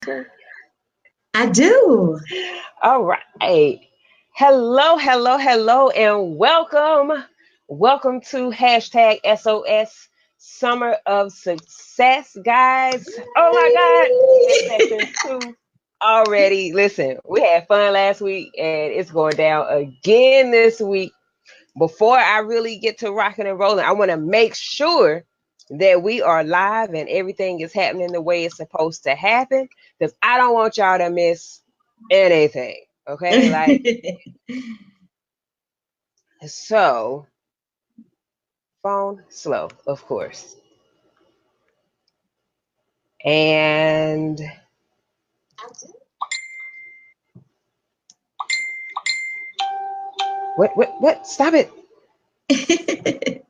Hansley? I do. All right. Hello, hello, hello, and welcome. Welcome to hashtag SOS Summer of Success, guys. Oh my God. It's session 2 already. Listen, we had fun last week and it's going down again this week. Before I really get to rocking and rolling, I want to make sure that we are live and everything is happening the way it's supposed to happen because I don't want y'all to miss anything. Okay, like so. Phone slow, of course, and what? Stop it!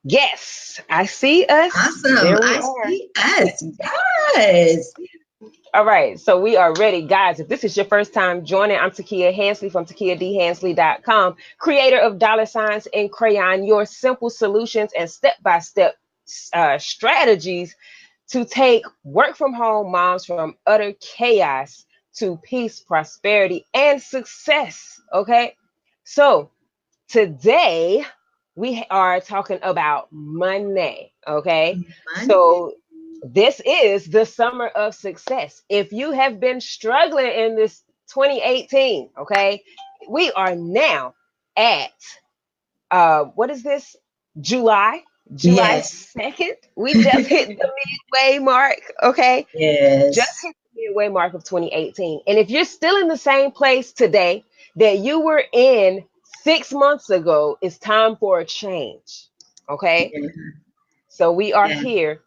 Yes, I see us. Awesome. There we I are. see us. Yes. All right, so we are ready, guys. If this is your first time joining, I'm Takia Hansley from TakiaDHansley.com, creator of Dollar Signs and Crayon, your simple solutions and step-by-step strategies to take work from home moms from utter chaos to peace, prosperity, and success. Okay, so today we are talking about money. Okay, Monday. so this is the summer of success. If you have been struggling in this 2018, okay, we are now at what is this? July. July Yes. 2nd. We just hit the midway mark, okay? Just Yes. hit the midway mark of 2018. And if you're still in the same place today that you were in 6 months ago, it's time for a change. Okay? Yeah. So we are Yeah. here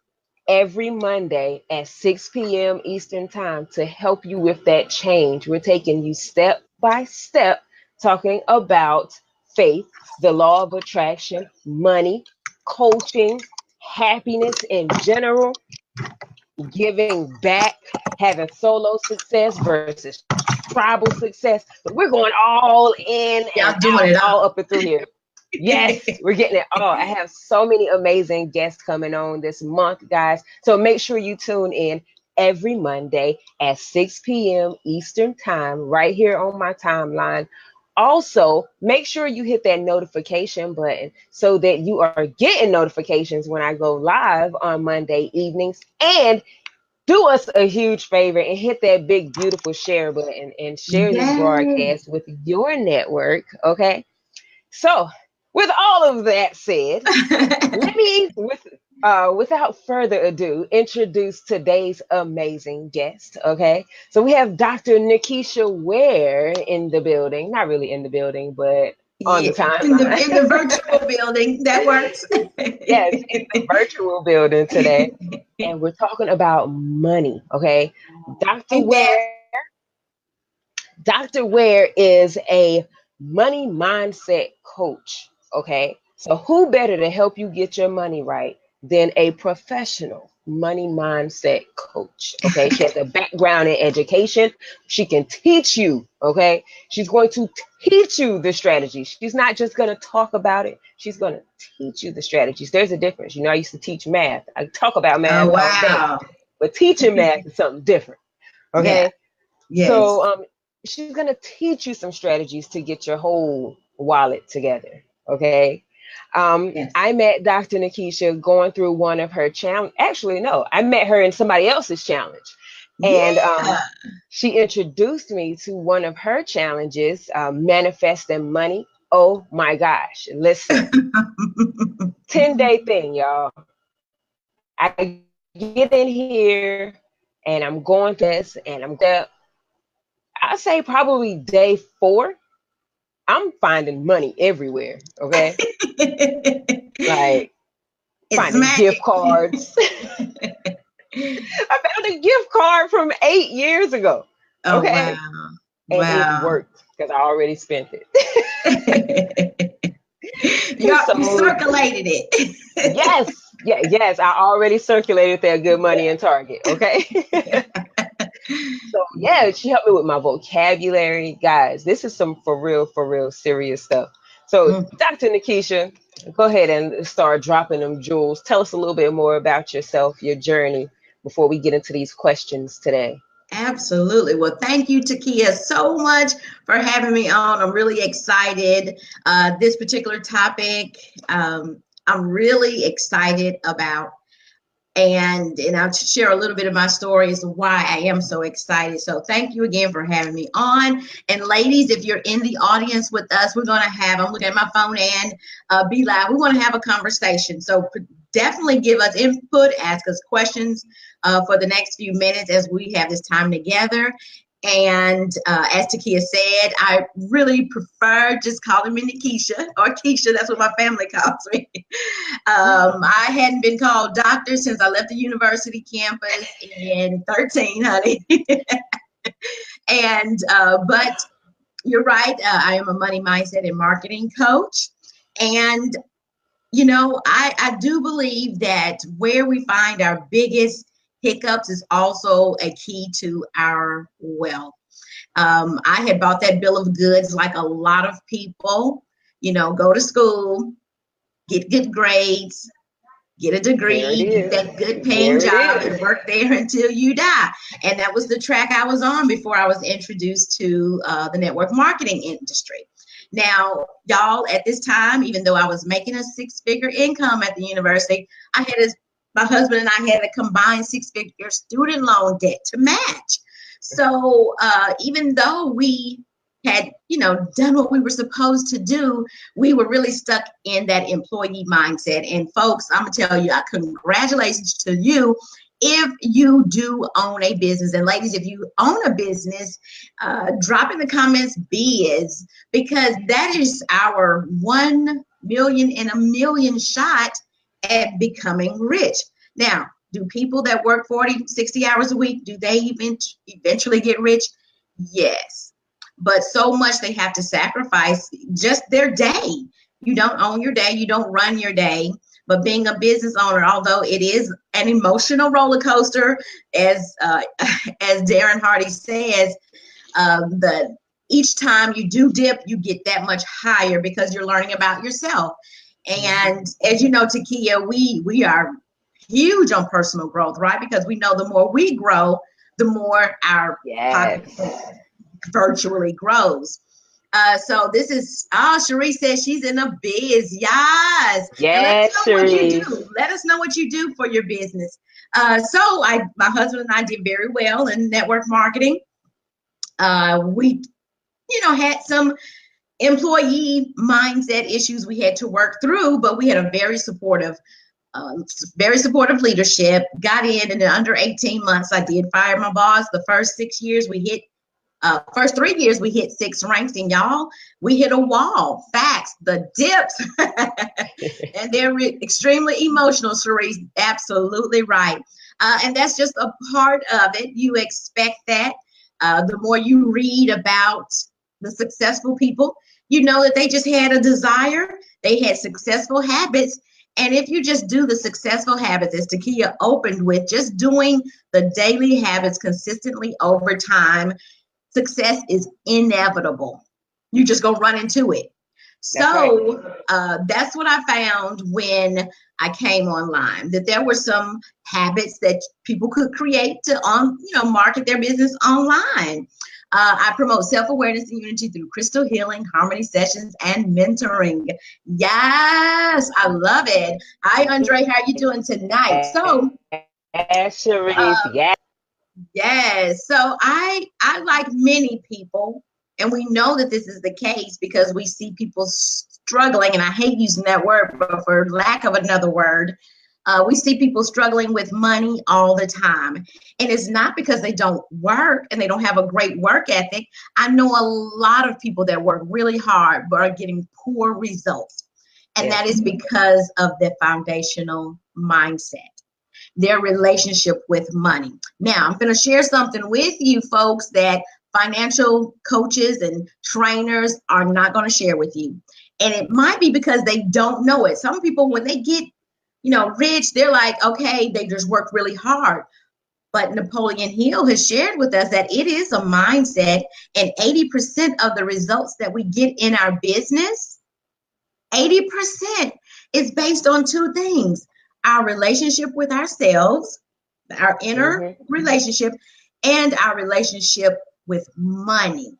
every Monday at 6 p.m. Eastern Time to help you with that change. We're taking you step by step, talking about faith, the law of attraction, money, coaching, happiness in general, giving back, having solo success versus tribal success. So we're going all in and Y'all doing out, it all all. up and through here. Yes, we're getting it all. I have so many amazing guests coming on this month, guys. So make sure you tune in every Monday at 6 p.m. Eastern Time, right here on my timeline. Also, make sure you hit that notification button so that you are getting notifications when I go live on Monday evenings. And do us a huge favor and hit that big, beautiful share button and share this Yes. broadcast with your network. Okay. So, with all of that said, let me, without further ado, introduce today's amazing guest. Okay, so we have Dr. Nikisha Ware in the building. Not really in the building, but on the Yeah. timeline. In the virtual building. That works. Yes, in the virtual building today, and we're talking about money. Okay, Dr. Amen. Ware. Dr. Ware is a money mindset coach. Okay. So, who better to help you get your money right than a professional money mindset coach? Okay. She has a background in education. She can teach you. Okay. She's going to teach you the strategy. She's not just going to talk about it, she's going to teach you the strategies. There's a difference. I used to teach math, I talk about Oh math all day, wow. but teaching math is something different. Yeah. Okay. Yes. So she's gonna teach you some strategies to get your whole wallet together. Okay. Yes. I met Dr. Nikisha going through one of her challenge. Actually, no, I met her in somebody else's challenge, and Yeah. she introduced me to one of her challenges, manifesting money. Oh my gosh! Listen, 10-day thing, y'all. I get in here and I'm going through this, and I'm I say probably day 4, I'm finding money everywhere. Okay. Like It's finding gift magic. cards. I found a gift card from 8 years ago. Oh Okay. wow. And it Wow. worked because I already spent it. You So circulated it. yes. Yeah, yes. I already circulated that good money in Target. Okay. So Yeah. yeah, she helped me with my vocabulary. Guys, this is some for real serious stuff. So Mm. Dr. Nikisha, go ahead and start dropping them jewels. Tell us a little bit more about yourself, your journey before we get into these questions today. Absolutely. Well, thank you, Takia, so much for having me on. I'm really excited. This particular topic, I'm really excited about. And I'll share a little bit of my story as to why I am so excited. So thank you again for having me on. And ladies, if you're in the audience with us, I'm looking at my phone and Be Live. We want to have a conversation. So definitely give us input, ask us questions for the next few minutes as we have this time together. And as Takia said, I really prefer just calling me Nikisha or Keisha. That's what my family calls me. I hadn't been called doctor since I left the university campus in 13, honey. And but you're right. I am a money mindset and marketing coach. And I do believe that where we find our biggest hiccups is also a key to our wealth. I had bought that bill of goods like a lot of people, go to school, get good grades, get a degree, get that good paying job, and work there until you die. And that was the track I was on before I was introduced to the network marketing industry. Now, y'all, at this time, even though I was making a six-figure income at the university, my husband and I had a combined six-figure student loan debt to match. So even though we had, done what we were supposed to do, we were really stuck in that employee mindset. And folks, I'm gonna tell you, congratulations to you if you do own a business. And ladies, if you own a business, drop in the comments biz, because that is our 1 million in a million shot at becoming rich. Now, do people that work 40, 60 hours a week, do they eventually get rich? Yes. But so much they have to sacrifice just their day. You don't own your day. You don't run your day. But being a business owner, although it is an emotional roller coaster, as Darren Hardy says, each time you do dip, you get that much higher because you're learning about yourself. And as you know, Takia, we are huge on personal growth, right? Because we know the more we grow, the more our pocket virtually grows. So this is, Cherie says she's in a biz. Yes. Yes, Cherie. Let us know what you do for your business. So my husband and I did very well in network marketing. We, had some employee mindset issues we had to work through, but we had a very supportive leadership. Got in, and in under 18 months, I did fire my boss. The first 6 years we hit. First 3 years, we hit 6 ranks, and y'all, we hit a wall. Facts, the dips, and they're extremely emotional, Cherise. Absolutely right. And that's just a part of it. You expect that. The more you read about the successful people, you know that they just had a desire. They had successful habits. And if you just do the successful habits, as Takia opened with, just doing the daily habits consistently over time, success is inevitable. You just go run into it. So that's what I found when I came online, that there were some habits that people could create to market their business online. I promote self-awareness and unity through crystal healing, harmony sessions, and mentoring. Yes, I love it. Hi, Andre, how are you doing tonight? So, Cherise, yes. So I like many people, and we know that this is the case because we see people struggling, and I hate using that word, but for lack of another word, we see people struggling with money all the time. And it's not because they don't work and they don't have a great work ethic. I know a lot of people that work really hard but are getting poor results. And that is because of their foundational mindset, their relationship with money. Now, I'm going to share something with you folks that financial coaches and trainers are not going to share with you. And it might be because they don't know it. Some people, when they get, rich, they're like, okay, they just work really hard. But Napoleon Hill has shared with us that it is a mindset, and 80% of the results that we get in our business, 80% is based on two things: our relationship with ourselves our inner Mm-hmm. relationship and our relationship with money.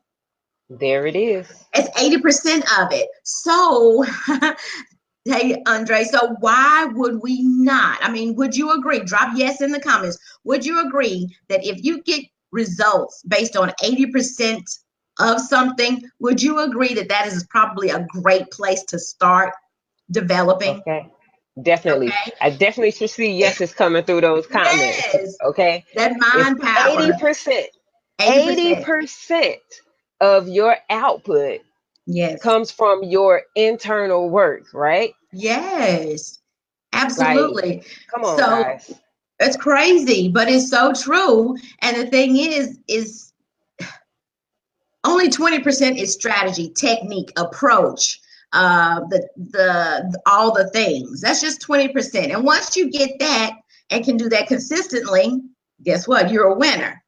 There it is. It's 80% of it. So, hey, Andre, so why would we not? I mean, would you agree? Drop yes in the comments. Would you agree that if you get results based on 80% of something, would you agree that that is probably a great place to start developing? Okay. Definitely. Okay. I definitely should see yeses coming through those comments. Yes, Okay. that If mind power, 80%, 80%. 80% of your output Yes, comes from your internal work, right? yes, Like, absolutely. come on, So guys. it's crazy, but it's so true. And the thing is only 20% is strategy, technique, approach, the all the things. That's just 20%. And once you get that and can do that consistently, guess what? You're a winner.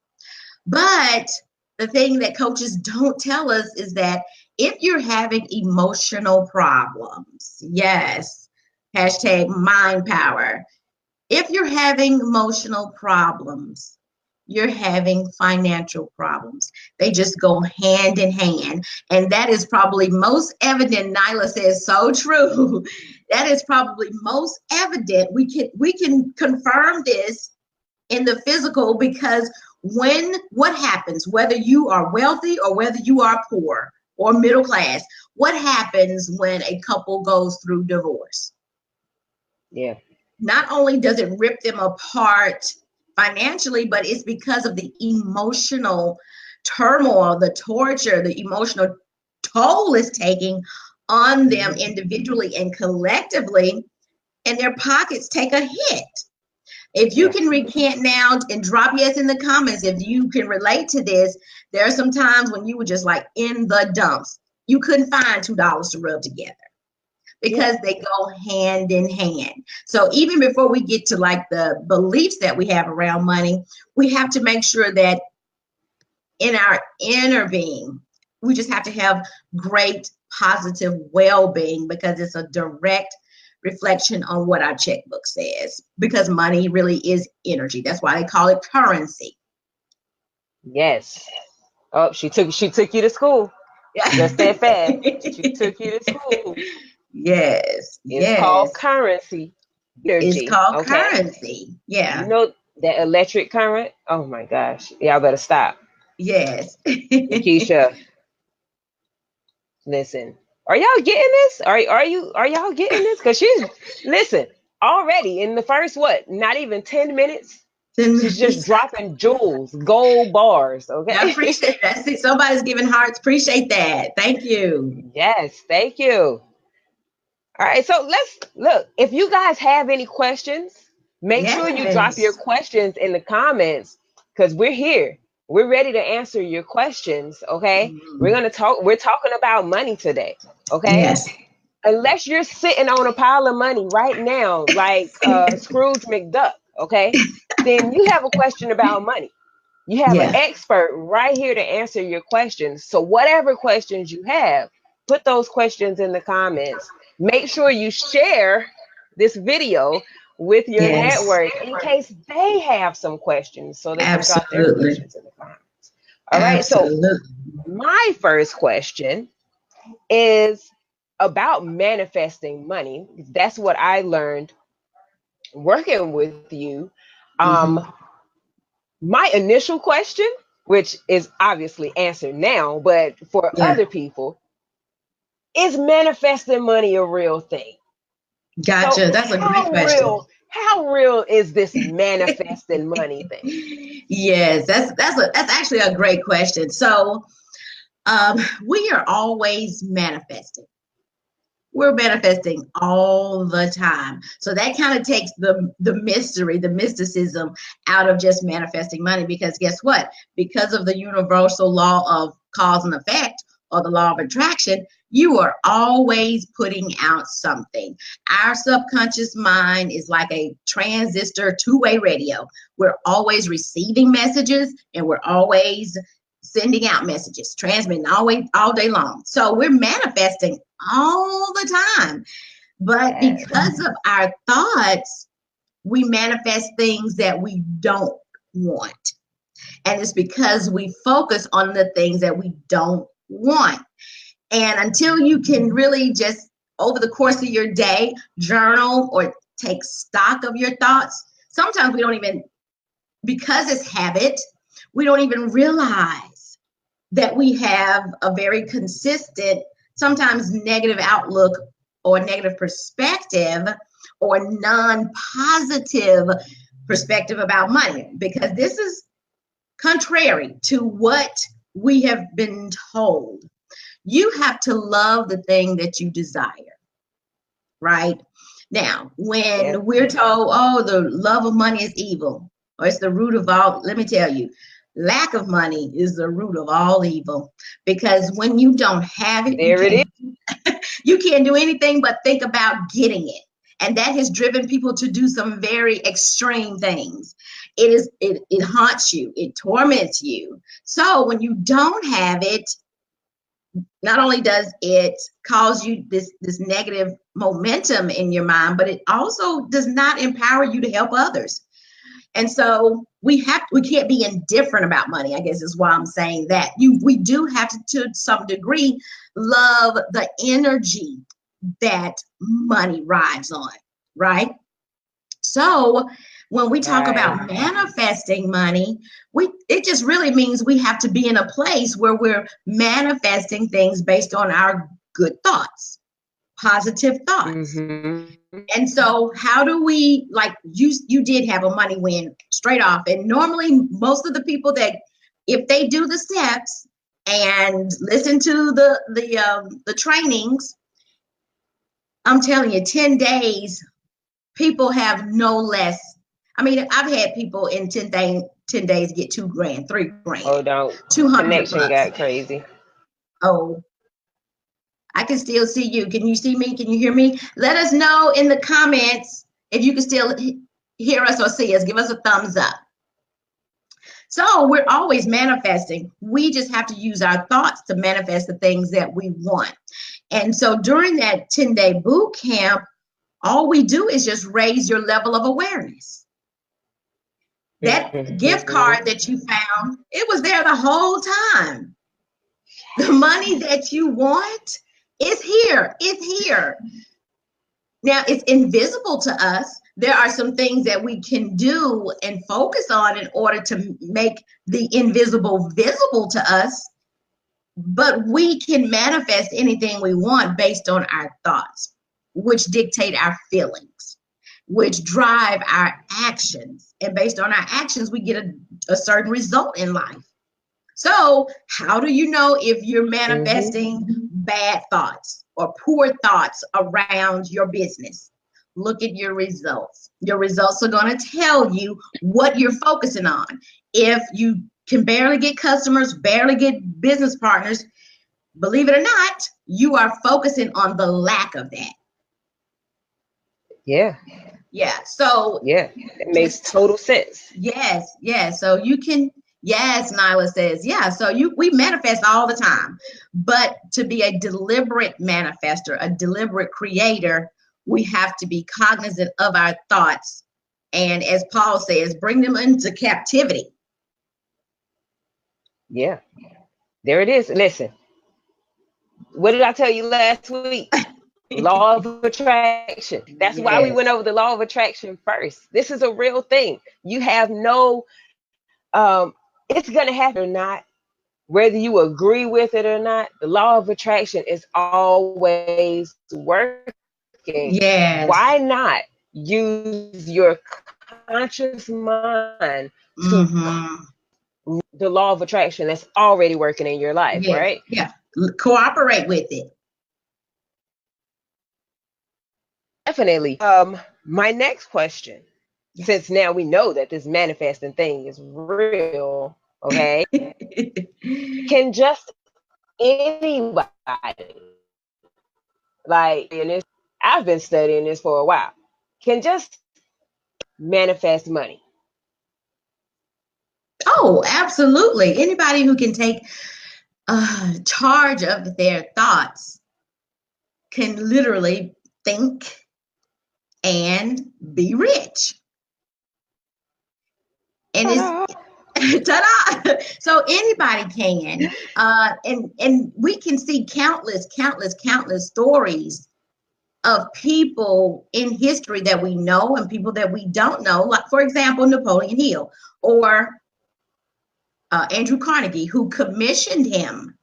But the thing that coaches don't tell us is that if you're having emotional problems, yes, hashtag mind power. If you're having emotional problems, you're having financial problems. They just go hand in hand. And that is probably most evident. Nyla says so true. That is probably most evident. We can confirm this in the physical because when what happens, whether you are wealthy or whether you are poor or middle class, what happens when a couple goes through divorce? Yeah. Not only does it rip them apart financially, but it's because of the emotional turmoil, the torture, the emotional toll is taking on them Mm-hmm. individually and collectively, and their pockets take a hit. If you Yeah. can recant now and drop yes in the comments, if you can relate to this, there are some times when you were just like in the dumps. You couldn't find $2 to rub together Yeah. because they go hand in hand. So even before we get to like the beliefs that we have around money, we have to make sure that in our inner being, we just have to have great positive well-being because it's a direct reflection on what our checkbook says because money really is energy. That's why they call it currency. Yes. Oh, she took you to school. Just that fast. She took you to school. Yes, It's called yes. currency. It's Energy. called Okay. currency. You Yeah, know that electric current? Oh my gosh. Y'all better stop. yes. Nikisha, listen. Are y'all getting this? Are y'all getting this? Cause she's listen, already in the first what, not even 10 minutes, 10 she's just minutes. dropping jewels, gold bars, I appreciate okay? that. See, somebody's giving hearts. Appreciate that. Thank you. Yes, thank you. All right, so let's look. If you guys have any questions, make sure you drop your Yes. questions in the comments because we're here. We're ready to answer your questions. Okay, we're Mhm. gonna talk. We're talking about money today. Okay, Yes. unless you're sitting on a pile of money right now, like Scrooge McDuck. Okay, then you have a question about money. You have an Yeah. expert right here to answer your questions. So, whatever questions you have, put those questions in the comments. Make sure you share this video with your Yes. network in case they have some questions so they can drop their Absolutely. questions in the comments. All right. So, Absolutely. my first question is about manifesting money. That's what I learned working with you. Um, Hmm. my initial question, which is obviously answered now, but for Yeah. other people, is manifesting money a real thing? So Gotcha. That's a great question. how real is this manifesting money thing? Yes, that's actually a great question. So, we are always manifesting. We're manifesting all the time. So that kind of takes the mystery, the mysticism out of just manifesting money because guess what? Because of the universal law of cause and effect or the law of attraction, you are always putting out something. Our subconscious mind is like a transistor two-way radio. We're always receiving messages and we're always sending out messages, transmitting always all day long. So we're manifesting all the time. But Yes. because of our thoughts, we manifest things that we don't want. And it's because we focus on the things that we don't want. And until you can really just, over the course of your day, journal or take stock of your thoughts, sometimes we don't even, because it's habit, we don't even realize that we have a very consistent, sometimes negative outlook or negative perspective or non-positive perspective about money, because this is contrary to what we have been told. You have to love the thing that you desire, right? Now, when we're told, oh, the love of money is evil, or it's the root of all, let me tell you, lack of money is the root of all evil. Because when you don't have it, you can't do anything but think about getting it. And that has driven people to do some very extreme things. It haunts you, it torments you. So when you don't have it, not only does it cause you this negative momentum in your mind, but it also does not empower you to help others. And so we can't be indifferent about money, I guess is why I'm saying that. We do have to some degree, love the energy that money rides on, right? So when we talk about manifesting money, it just really means we have to be in a place where we're manifesting things based on our good thoughts, positive thoughts. And so how do we, like you did have a money win straight off. And normally most of the people that, if they do the steps and listen to the trainings, I'm telling you, 10 days, people have no less. I mean, I've had people in 10 days get $2,000, $3,000. Oh, don't. 200 Connection bucks. got crazy. Oh, I can still see you. Can you see me? Can you hear me? Let us know in the comments if you can still hear us or see us. Give us a thumbs up. So we're always manifesting. We just have to use our thoughts to manifest the things that we want. And so during that 10-day boot camp, all we do is just raise your level of awareness. That gift card that you found, it was there the whole time. The money that you want is here. It's here. Now, it's invisible to us. There are some things that we can do and focus on in order to make the invisible visible to us. But we can manifest anything we want based on our thoughts, which dictate our feelings, which drive our actions. And based on our actions, we get a certain result in life. So how do you know if you're manifesting bad thoughts or poor thoughts around your business? Look at your results. Your results are going to tell you what you're focusing on. If you can barely get customers, barely get business partners, believe it or not, you are focusing on the lack of that. Yeah. So it makes total sense. Yes. So you can. Yes, Nyla says, yeah, so we manifest all the time, but to be a deliberate manifester, a deliberate creator, we have to be cognizant of our thoughts. And as Paul says, bring them into captivity. Yeah, there it is. Listen, what did I tell you last week? Law of attraction. That's why we went over the law of attraction first. This is a real thing. You have no, it's going to happen or not, whether you agree with it or not. The law of attraction is always working. Why not use your conscious mind to the law of attraction that's already working in your life, right? Yeah, cooperate with it. Definitely. My next question, since now we know that this manifesting thing is real, okay? Can just anybody, like, and this, I've been studying this for a while, can just manifest money? Oh, absolutely. Anybody who can take charge of their thoughts can literally think and be rich. And it's Ta-da. ta-da! So anybody can, and we can see countless stories of people in history that we know and people that we don't know. Like, for example, Napoleon Hill or Andrew Carnegie, who commissioned him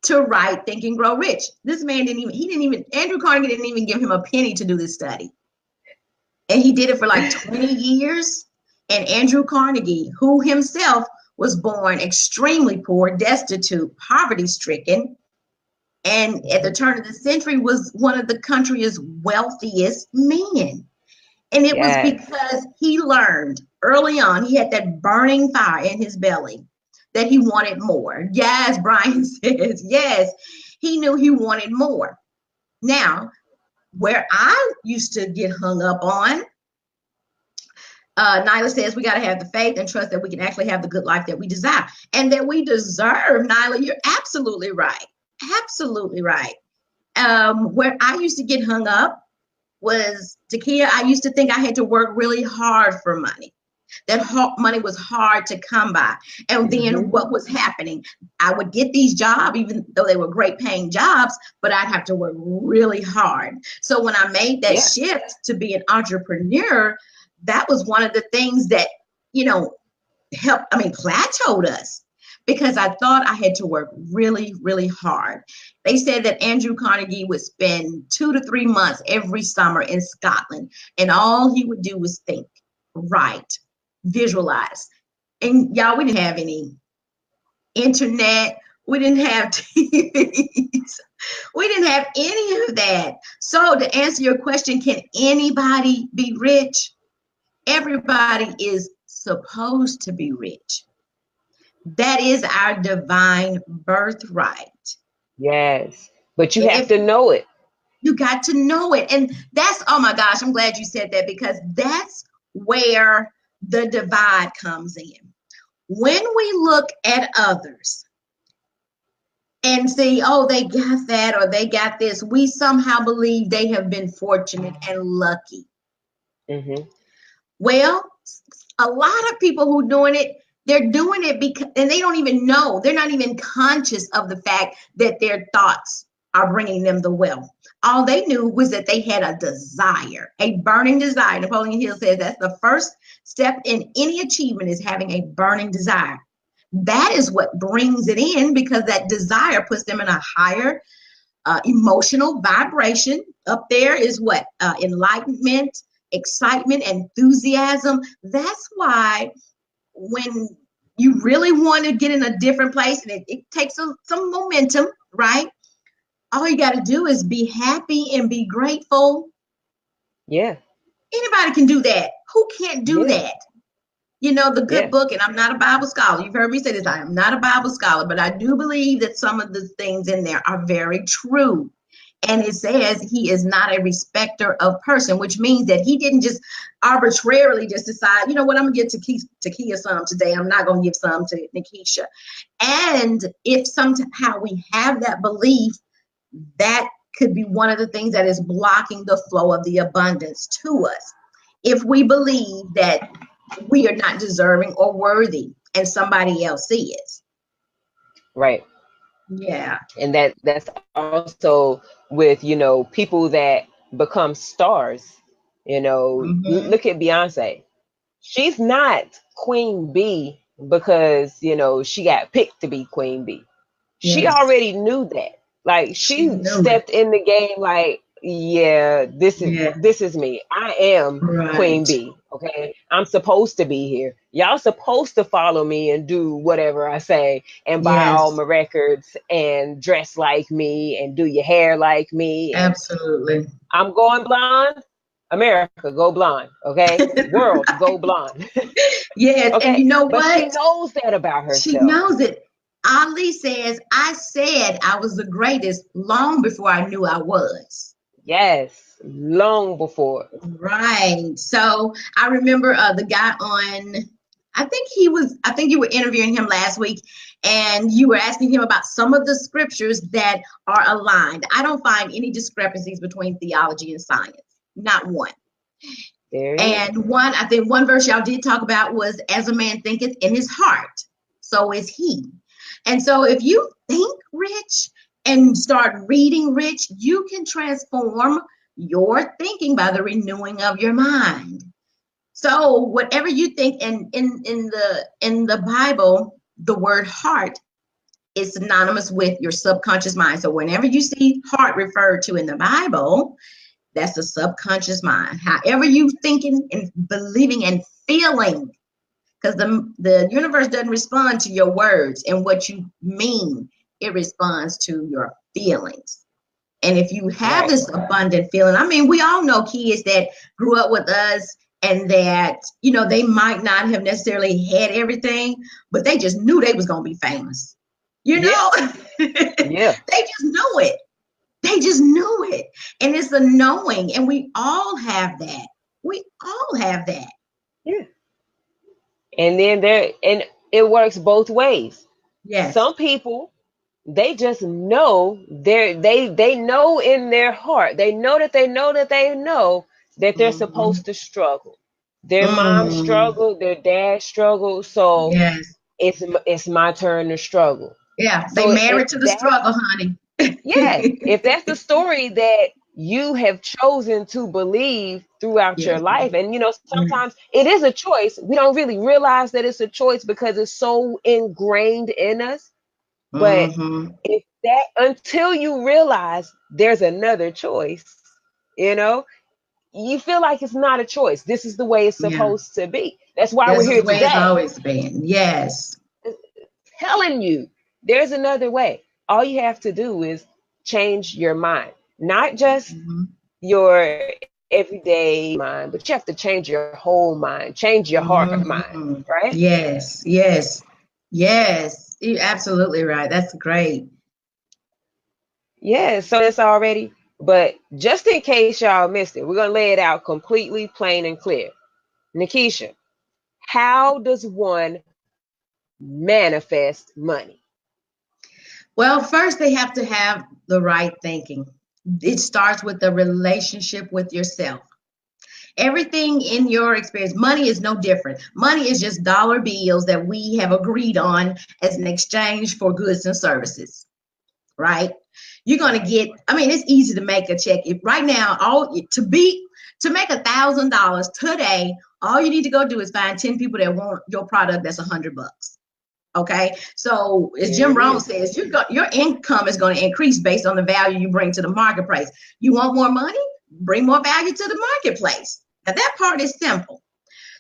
to write Think and Grow Rich. This man Andrew Carnegie didn't even give him a penny to do this study. And he did it for like 20 years. And Andrew Carnegie, who himself was born extremely poor, destitute, poverty stricken, and at the turn of the century was one of the country's wealthiest men. And it was Yes. because he learned early on, he had that burning fire in his belly that he wanted more. Yes, Brian says, yes, he knew he wanted more. Now, where I used to get hung up on, Nyla says we got to have the faith and trust that we can actually have the good life that we desire and that we deserve. Nyla, you're absolutely right. Absolutely right. Where I used to get hung up was, Takia, I used to think I had to work really hard for money. That money was hard to come by. And then what was happening? I would get these jobs, even though they were great paying jobs, but I'd have to work really hard. So when I made that Yeah. shift to be an entrepreneur, that was one of the things that, plateaued us because I thought I had to work really, really hard. They said that Andrew Carnegie would spend 2 to 3 months every summer in Scotland, and all he would do was think, write, visualize. And y'all, we didn't have any internet. We didn't have TVs. We didn't have any of that. So to answer your question, can anybody be rich? Everybody is supposed to be rich. That is our divine birthright. Yes. But you And have if to know it. you got to know it, and that's, oh my gosh, I'm glad you said that because that's where the divide comes in. When we look at others and see, oh, they got that or they got this, we somehow believe they have been fortunate and lucky. Mm-hmm. Well, a lot of people who doing it, they're doing it because, and they don't even know, they're not even conscious of the fact that their thoughts are bringing them the wealth. All they knew was that they had a desire, a burning desire. Napoleon Hill says that's the first step in any achievement is having a burning desire. That is what brings it in because that desire puts them in a higher emotional vibration. Up there is what? Enlightenment, excitement, enthusiasm. That's why when you really want to get in a different place and it takes some momentum, right? All you got to do is be happy and be grateful. Yeah. Anybody can do that. Who can't do Yeah. that? You know, the good Yeah. book, and I'm not a Bible scholar. You've heard me say this. I am not a Bible scholar, but I do believe that some of the things in there are very true. And it says he is not a respecter of person, which means that he didn't just arbitrarily just decide, you know what, I'm going to give Takia some today. I'm not going to give some to Nikisha. And if somehow we have that belief, that could be one of the things that is blocking the flow of the abundance to us. If we believe that we are not deserving or worthy and somebody else is. Right. Yeah. And that's also with, people that become stars. Mm-hmm. Look at Beyonce. She's not Queen B because, she got picked to be Queen B. She Yes. already knew that. Like She she knew it. stepped in the game like, yeah, this is Yeah. this is me. I am Queen Right. B. Okay. I'm supposed to be here. Y'all supposed to follow me and do whatever I say and buy all Yes. my records and dress like me and do your hair like me. And Absolutely. I'm going blonde. America, go blonde. Okay. World, go blonde. Yes. And Okay. you know But she what? knows that about She herself. knows it. Ali says, I said I was the greatest long before I knew I was. Yes. Long before. Right. So I remember the guy on, I think you were interviewing him last week and you were asking him about some of the scriptures that are aligned. I don't find any discrepancies between theology and science, not one. There it is. And I think one verse y'all did talk about was, as a man thinketh in his heart, so is he. And so if you think rich and start reading rich, you can transform your thinking by the renewing of your mind. So whatever you think, and in the Bible, the word heart is synonymous with your subconscious mind. So whenever you see heart referred to in the Bible, that's the subconscious mind. However you thinking and believing and feeling, because the universe doesn't respond to your words and what you mean. It responds to your feelings. And if you have Right. this abundant feeling, I mean, we all know kids that grew up with us and that, they might not have necessarily had everything, but they just knew they was going to be famous. Yeah. They Yeah. just knew it. They just knew it. And it's a knowing. And we all have that. We all have that. Yeah. And then and it works both ways. Yes. Some people, they just know they know in their heart. They know that they know that they know that they're Mm-hmm. supposed to struggle. Their mom Mm. struggled, their dad struggled, so Yes. it's my turn to struggle. Yeah. They So if married to the that struggle, honey. yeah, if that's the story that you have chosen to believe throughout your Yes. life, and Yes. sometimes it is a choice. We don't really realize that it's a choice because it's so ingrained in us. But Mm-hmm. if that until you realize there's another choice, you know, you feel like it's not a choice. This is the way it's Yeah. supposed to be. That's why we're That's the here way it's today always been. Yes. telling you there's another way. All you have to do is change your mind, not just Mm-hmm. your everyday mind, but you have to change your whole mind, change your heart mind, Mm-hmm. right? Yes. Yes. Yes. You're absolutely right. That's great. Yeah, so this already, but just in case y'all missed it, we're gonna lay it out completely plain and clear. Nikisha, how does one manifest money? Well, first they have to have the right thinking. It starts with the relationship with yourself. Everything in your experience, money is no different. Money is just dollar bills that we have agreed on as an exchange for goods and services, right? You're going to Right. get, I mean, it's easy to make a check. If right now, to make $1,000 today, all you need to go do is find 10 people that want your product that's $100. Okay, so as There Jim it Rohn is. says, your income is going to increase based on the value you bring to the marketplace. You want more money? Bring more value to the marketplace. Now that part is simple.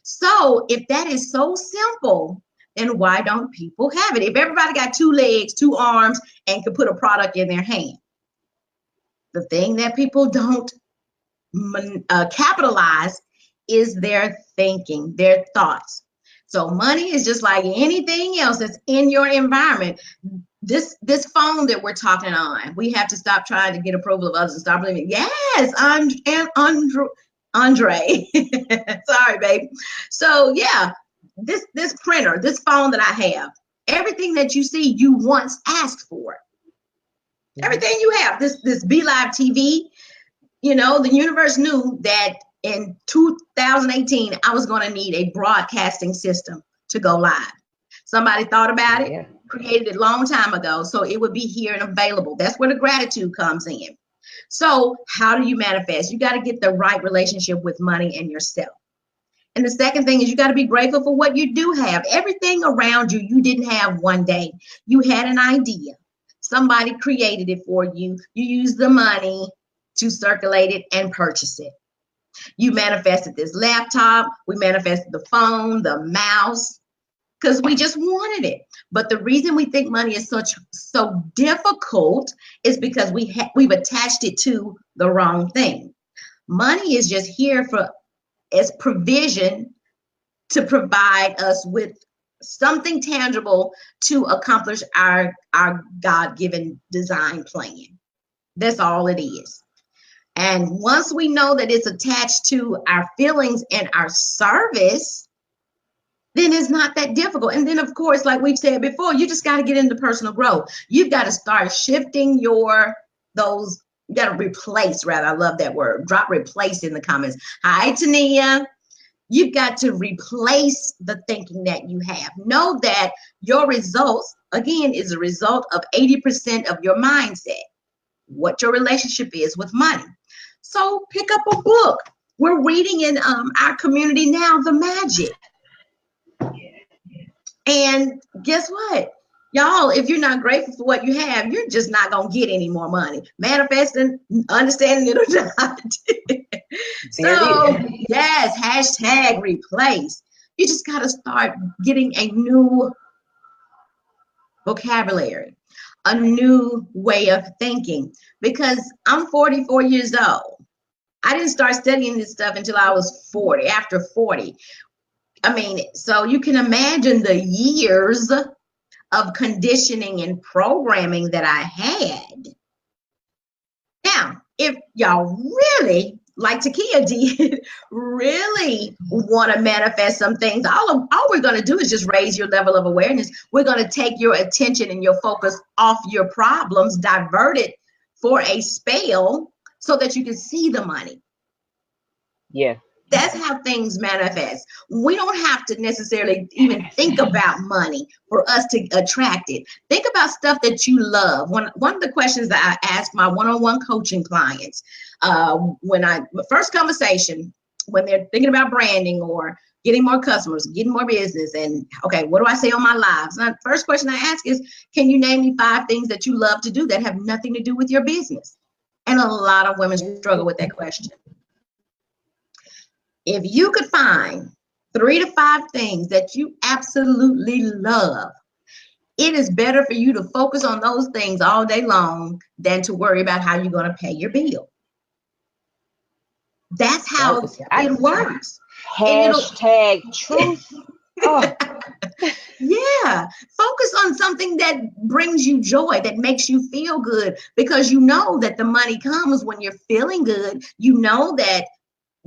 So if that is so simple, then why don't people have it? If everybody got two legs, two arms, and can put a product in their hand, the thing that people don't capitalize is their thinking, their thoughts. So money is just like anything else that's in your environment. This phone that we're talking on, we have to stop trying to get approval of others and start believing. Yes, Andre. Sorry, babe. So yeah, this printer, this phone that I have, everything that you see, you once asked for. Mhm. Everything you have, this Be Live TV, the universe knew that in 2018, I was going to need a broadcasting system to go live. Somebody thought about it, Yeah. created it a long time ago, so it would be here and available. That's where the gratitude comes in. So, how do you manifest? You got to get the right relationship with money and yourself. And the second thing is you got to be grateful for what you do have. Everything around you, you didn't have one day. You had an idea. Somebody created it for you. You used the money to circulate it and purchase it. You manifested this laptop. We manifested the phone, the mouse, because we just wanted it. But the reason we think money is so difficult is because we've attached it to the wrong thing. Money is just here for as provision to provide us with something tangible to accomplish our God-given design plan. That's all it is. And once we know that it's attached to our feelings and our service, then it's not that difficult. And then, of course, like we've said before, you just got to get into personal growth. You've got to start shifting those You got to replace, rather. I love that word. Drop replace in the comments. Hi, Tania. You've got to replace the thinking that you have. Know that your results, again, is a result of 80% of your mindset, what your relationship is with money. So pick up a book. We're reading in our community now, The Magic. And guess what? Y'all, if you're not grateful for what you have, you're just not going to get any more money. Manifesting, understanding it or not. So, yes, hashtag replace. You just got to start getting a new vocabulary, a new way of thinking. Because I'm 44 years old. I didn't start studying this stuff until I was 40, after 40. I mean, so you can imagine the years of conditioning and programming that I had. Now, if y'all really, like Takia did, really want to manifest some things, all we're going to do is just raise your level of awareness. We're going to take your attention and your focus off your problems, divert it for a spell so that you can see the money. Yeah. That's how things manifest. We don't have to necessarily even think about money for us to attract it. Think about stuff that you love. One of the questions that I ask my one-on-one coaching clients, first conversation, when they're thinking about branding or getting more customers, getting more business, and okay, what do I say on my lives? And the first question I ask is, can you name me 5 things that you love to do that have nothing to do with your business? And a lot of women struggle with that question. If you could find 3 to 5 things that you absolutely love, it is better for you to focus on those things all day long than to worry about how you're going to pay your bill. That's how it works. Hashtag truth. Oh. Yeah, focus on something that brings you joy, that makes you feel good, because you know that the money comes when you're feeling good. You know that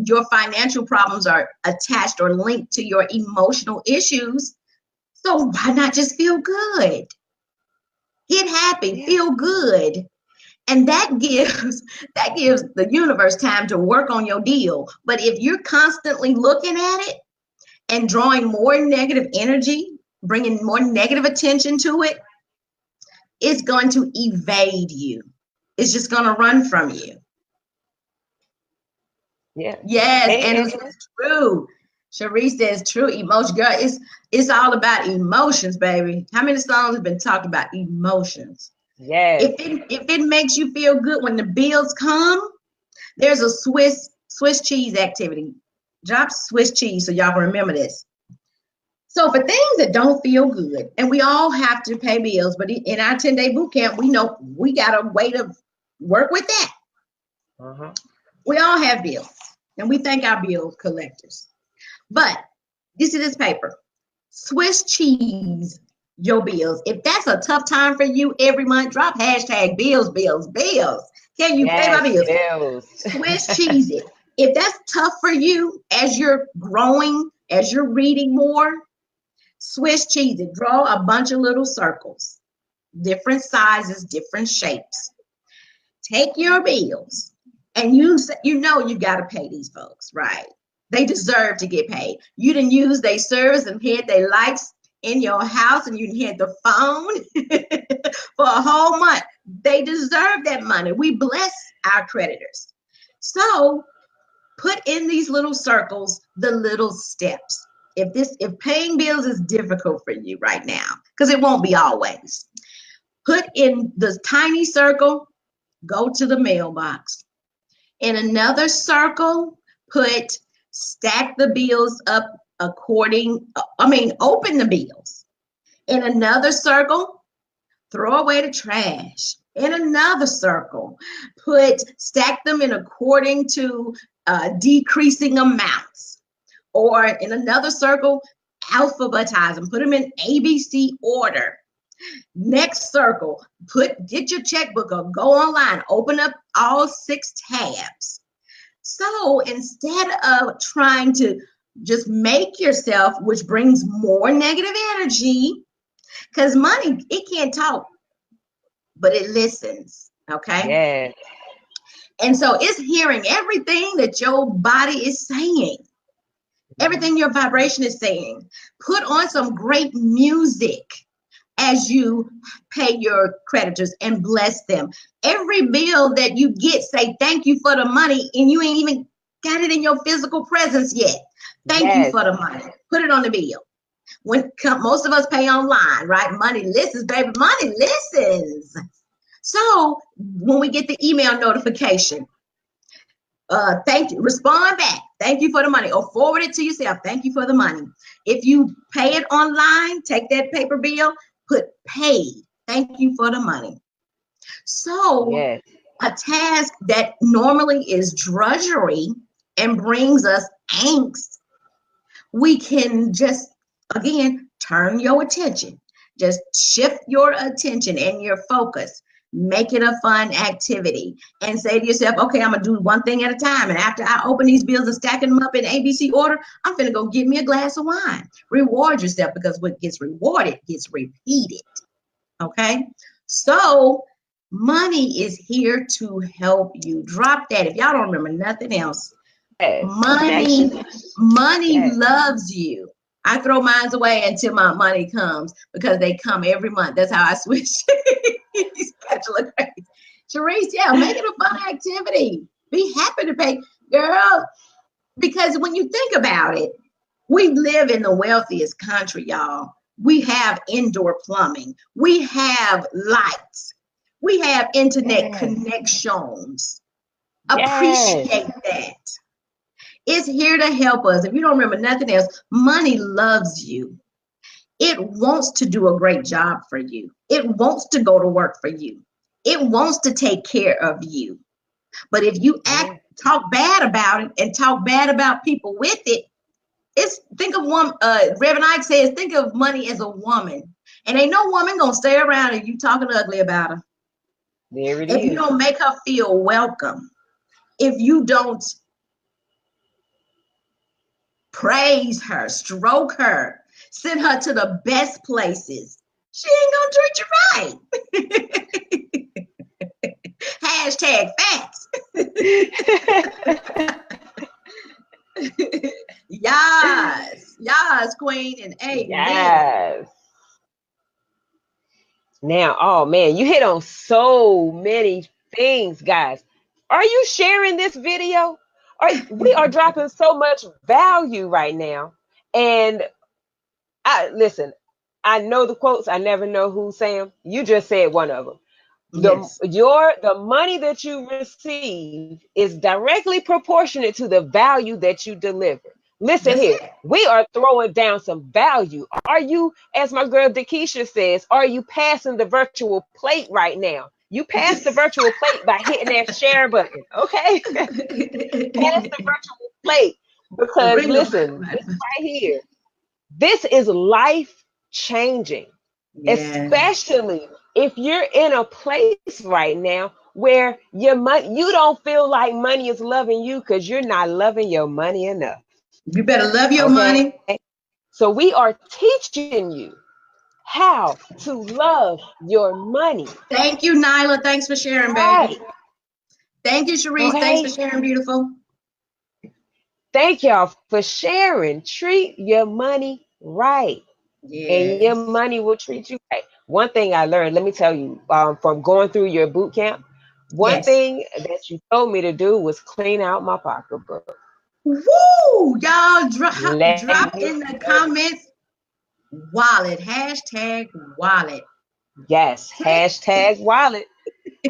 your financial problems are attached or linked to your emotional issues. So why not just feel good? Get happy, feel good. And that gives the universe time to work on your deal. But if you're constantly looking at it and drawing more negative energy, bringing more negative attention to it, it's going to evade you. It's just going to run from you. Yeah. Yes, and it's true. Cherie says true. Emotion, girl, it's all about emotions, baby. How many songs have been talking about emotions? Yes. If it makes you feel good when the bills come, there's a Swiss cheese activity. Drop Swiss cheese so y'all can remember this. So for things that don't feel good, and we all have to pay bills, but in our 10-day boot camp, we know we got a way to work with that. We all have bills. And we thank our bill collectors. But you see this paper, Swiss cheese your bills. If that's a tough time for you every month, drop hashtag bills. Can you pay my bills? Swiss cheese it. If that's tough for you as you're growing, as you're reading more, Swiss cheese it. Draw a bunch of little circles, different sizes, different shapes. Take your bills. And you know you got to pay these folks, right? They deserve to get paid. You didn't use their service and paid their lights in your house, and you didn't hit the phone for a whole month. They deserve that money. We bless our creditors. So put in these little circles the little steps. If paying bills is difficult for you right now, because it won't be always, put in the tiny circle, go to the mailbox. In another circle, stack the bills up open the bills. In another circle, throw away the trash. In another circle, stack them in according to decreasing amounts. Or in another circle, alphabetize them, put them in ABC order. Next circle, get your checkbook or go online, open up all 6 tabs. So instead of trying to just make yourself, which brings more negative energy, because money, it can't talk, but it listens, okay? Yeah. And so it's hearing everything that your body is saying, everything your vibration is saying. Put on some great music as you pay your creditors and bless them. Every bill that you get, say thank you for the money, and you ain't even got it in your physical presence yet. Thank you for the money. Put it on the bill. When most of us pay online, right? Money listens, baby. Money listens. So when we get the email notification, thank you, respond back. Thank you for the money, or forward it to yourself. Thank you for the money. If you pay it online, take that paper bill, put paid. Thank you for the money. So a task that normally is drudgery and brings us angst, we can just, again, turn your attention. Just shift your attention and your focus. Make it a fun activity and say to yourself, okay, I'm going to do one thing at a time. And after I open these bills and stack them up in ABC order, I'm going to go get me a glass of wine. Reward yourself, because what gets rewarded gets repeated. Okay? So money is here to help you. Drop that. If y'all don't remember nothing else, money loves you. I throw mine away until my money comes, because they come every month. That's how I switch. Sharice, yeah, make it a fun activity. Be happy to pay, girl. Because when you think about it, we live in the wealthiest country, y'all. We have indoor plumbing. We have lights. We have internet connections. Appreciate that. It's here to help us. If you don't remember nothing else, money loves you. It wants to do a great job for you. It wants to go to work for you. It wants to take care of you. But if you talk bad about it and talk bad about people with it, think of one. Reverend Ike says, think of money as a woman, and ain't no woman gonna stay around and you talking ugly about her. There it if is. You don't make her feel welcome, if you don't praise her, stroke her, send her to the best places, she ain't gonna treat you right. Hashtag facts. Yes, queen, and amen. Yes. Now, oh man, you hit on so many things, guys. Are you sharing this video? We are dropping so much value right now. And listen, I know the quotes. I never know who's saying them. You just said one of them. The money that you receive is directly proportionate to the value that you deliver. Listen here, we are throwing down some value. Are you, as my girl Nikisha says, are you passing the virtual plate right now? You pass the virtual plate by hitting that share button, okay? Pass the virtual plate, because listen, this right here, this is life changing, especially if you're in a place right now where your money, you don't feel like money is loving you because you're not loving your money enough. You better love your money. So we are teaching you how to love your money. Thank you, Nyla. Thanks for sharing, baby. Thank you, Sharice. Thanks for sharing, beautiful. Thank y'all for sharing. Treat your money right. And your money will treat you right. One thing I learned, let me tell you, from going through your boot camp, one thing that you told me to do was clean out my pocketbook. Woo! Y'all drop in the comments, wallet, hashtag wallet. Yes, hashtag wallet.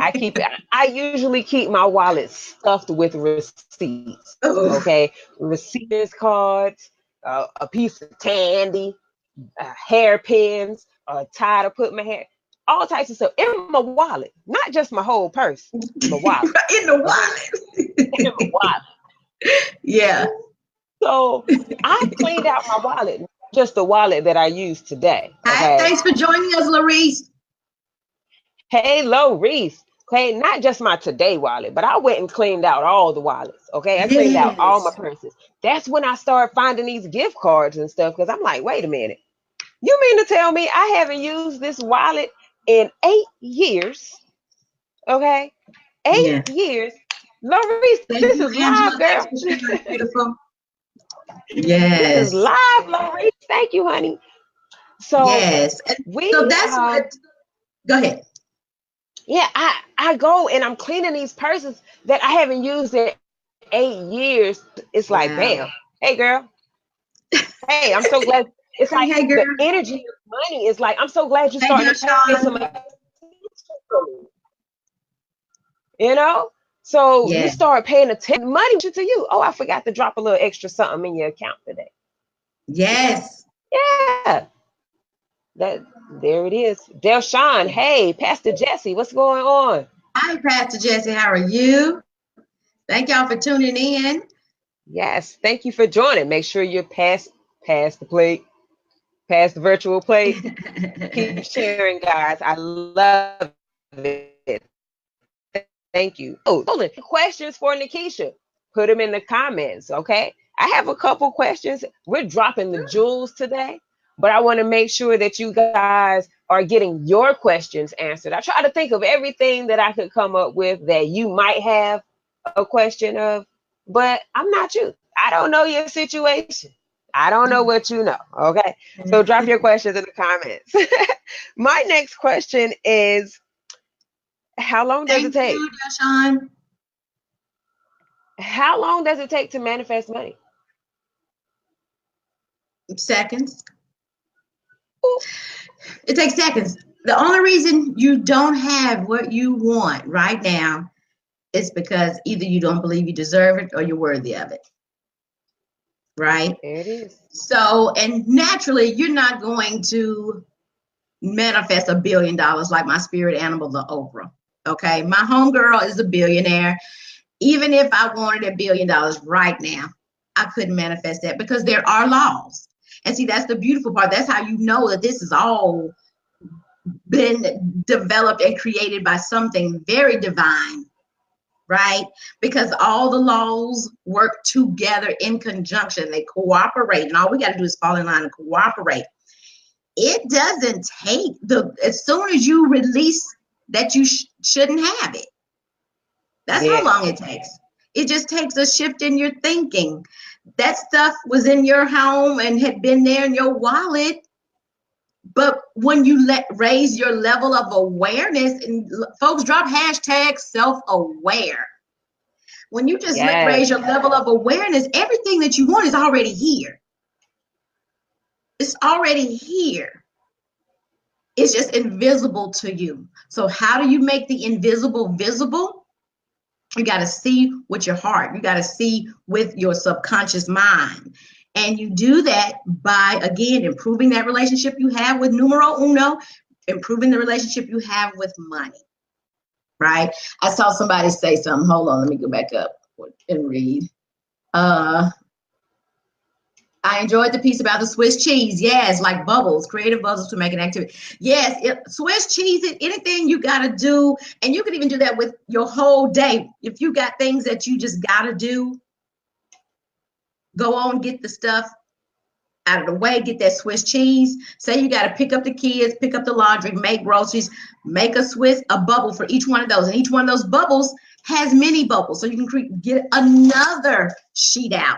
I usually keep my wallet stuffed with receipts. Okay, receipts, cards, a piece of candy, hairpins, a tie to put my hair, all types of stuff in my wallet, not just my whole purse. My wallet. In the wallet. In my wallet. Yeah. So I cleaned out my wallet, just the wallet that I use today. Okay. Thanks for joining us, Larice. Hey, Larice. Okay, not just my today wallet, but I went and cleaned out all the wallets. Okay, I cleaned out all my purses. That's when I started finding these gift cards and stuff, because I'm like, wait a minute. You mean to tell me I haven't used this wallet in 8 years? Okay, 8 years. Lorice, Thank this you, is live, Angela. Thanks girl. for sharing, beautiful. This is Yes. live, Lorice. Thank you, honey. So Yes. And so we that's what, go ahead. yeah, I go and I'm cleaning these purses that I haven't used in 8 years. It's like, Wow. bam. Hey girl. Hey, I'm so glad. It's Hey, like hey, the girl. energy of money is like, I'm so glad you're Hey, starting dear to pay some Sean. attention to me. You know? So you Yeah. start paying attention money to you. Oh, I forgot to drop a little extra something in your account today. Yes. Yeah. That there it is. Delshawn, hey, Pastor Jesse, what's going on? Hi, Pastor Jesse. How are you? Thank y'all for tuning in. Yes, thank you for joining. Make sure you're past the plate, past the virtual plate. Keep sharing, guys. I love it. Thank you. Oh, questions for Nikisha. Put them in the comments, okay? I have a couple questions. We're dropping the jewels today, but I want to make sure that you guys are getting your questions answered. I try to think of everything that I could come up with that you might have a question of, but I'm not you. I don't know your situation. I don't know what you know, okay? So drop your questions in the comments. My next question is, how long does it Thank take? you, dear Sean. How long does it take to manifest money? Seconds. It takes seconds. The only reason you don't have what you want right now is because either you don't believe you deserve it or you're worthy of it. Right? There it is. So, and naturally, you're not going to manifest $1 billion like my spirit animal, the Oprah. Okay. My homegirl is a billionaire. Even if I wanted $1 billion right now, I couldn't manifest that because there are laws. And see, that's the beautiful part. That's how you know that this is all been developed and created by something very divine, right? Because all the laws work together in conjunction, they cooperate, and all we got to do is fall in line and cooperate. It doesn't take as soon as you release that you shouldn't have it. That's how Yeah. long it takes. It just takes a shift in your thinking. That stuff was in your home and had been there in your wallet. But when you raise your level of awareness, and folks drop hashtag self-aware. When you just Yes. raise your level of awareness, everything that you want is already here. It's already here. It's just invisible to you. So how do you make the invisible visible? You got to see with your heart. You got to see with your subconscious mind. And you do that by, again, improving that relationship you have with numero uno, improving the relationship you have with money, right? I saw somebody say something. Hold on, let me go back up and read. I enjoyed the piece about the Swiss cheese. Yes, like bubbles, creative bubbles to make an activity. Yes, Swiss cheese, anything you got to do. And you can even do that with your whole day. If you got things that you just got to do, go on, get the stuff out of the way, get that Swiss cheese. Say you got to pick up the kids, pick up the laundry, make groceries, make a bubble for each one of those. And each one of those bubbles has many bubbles. So you can get another sheet out.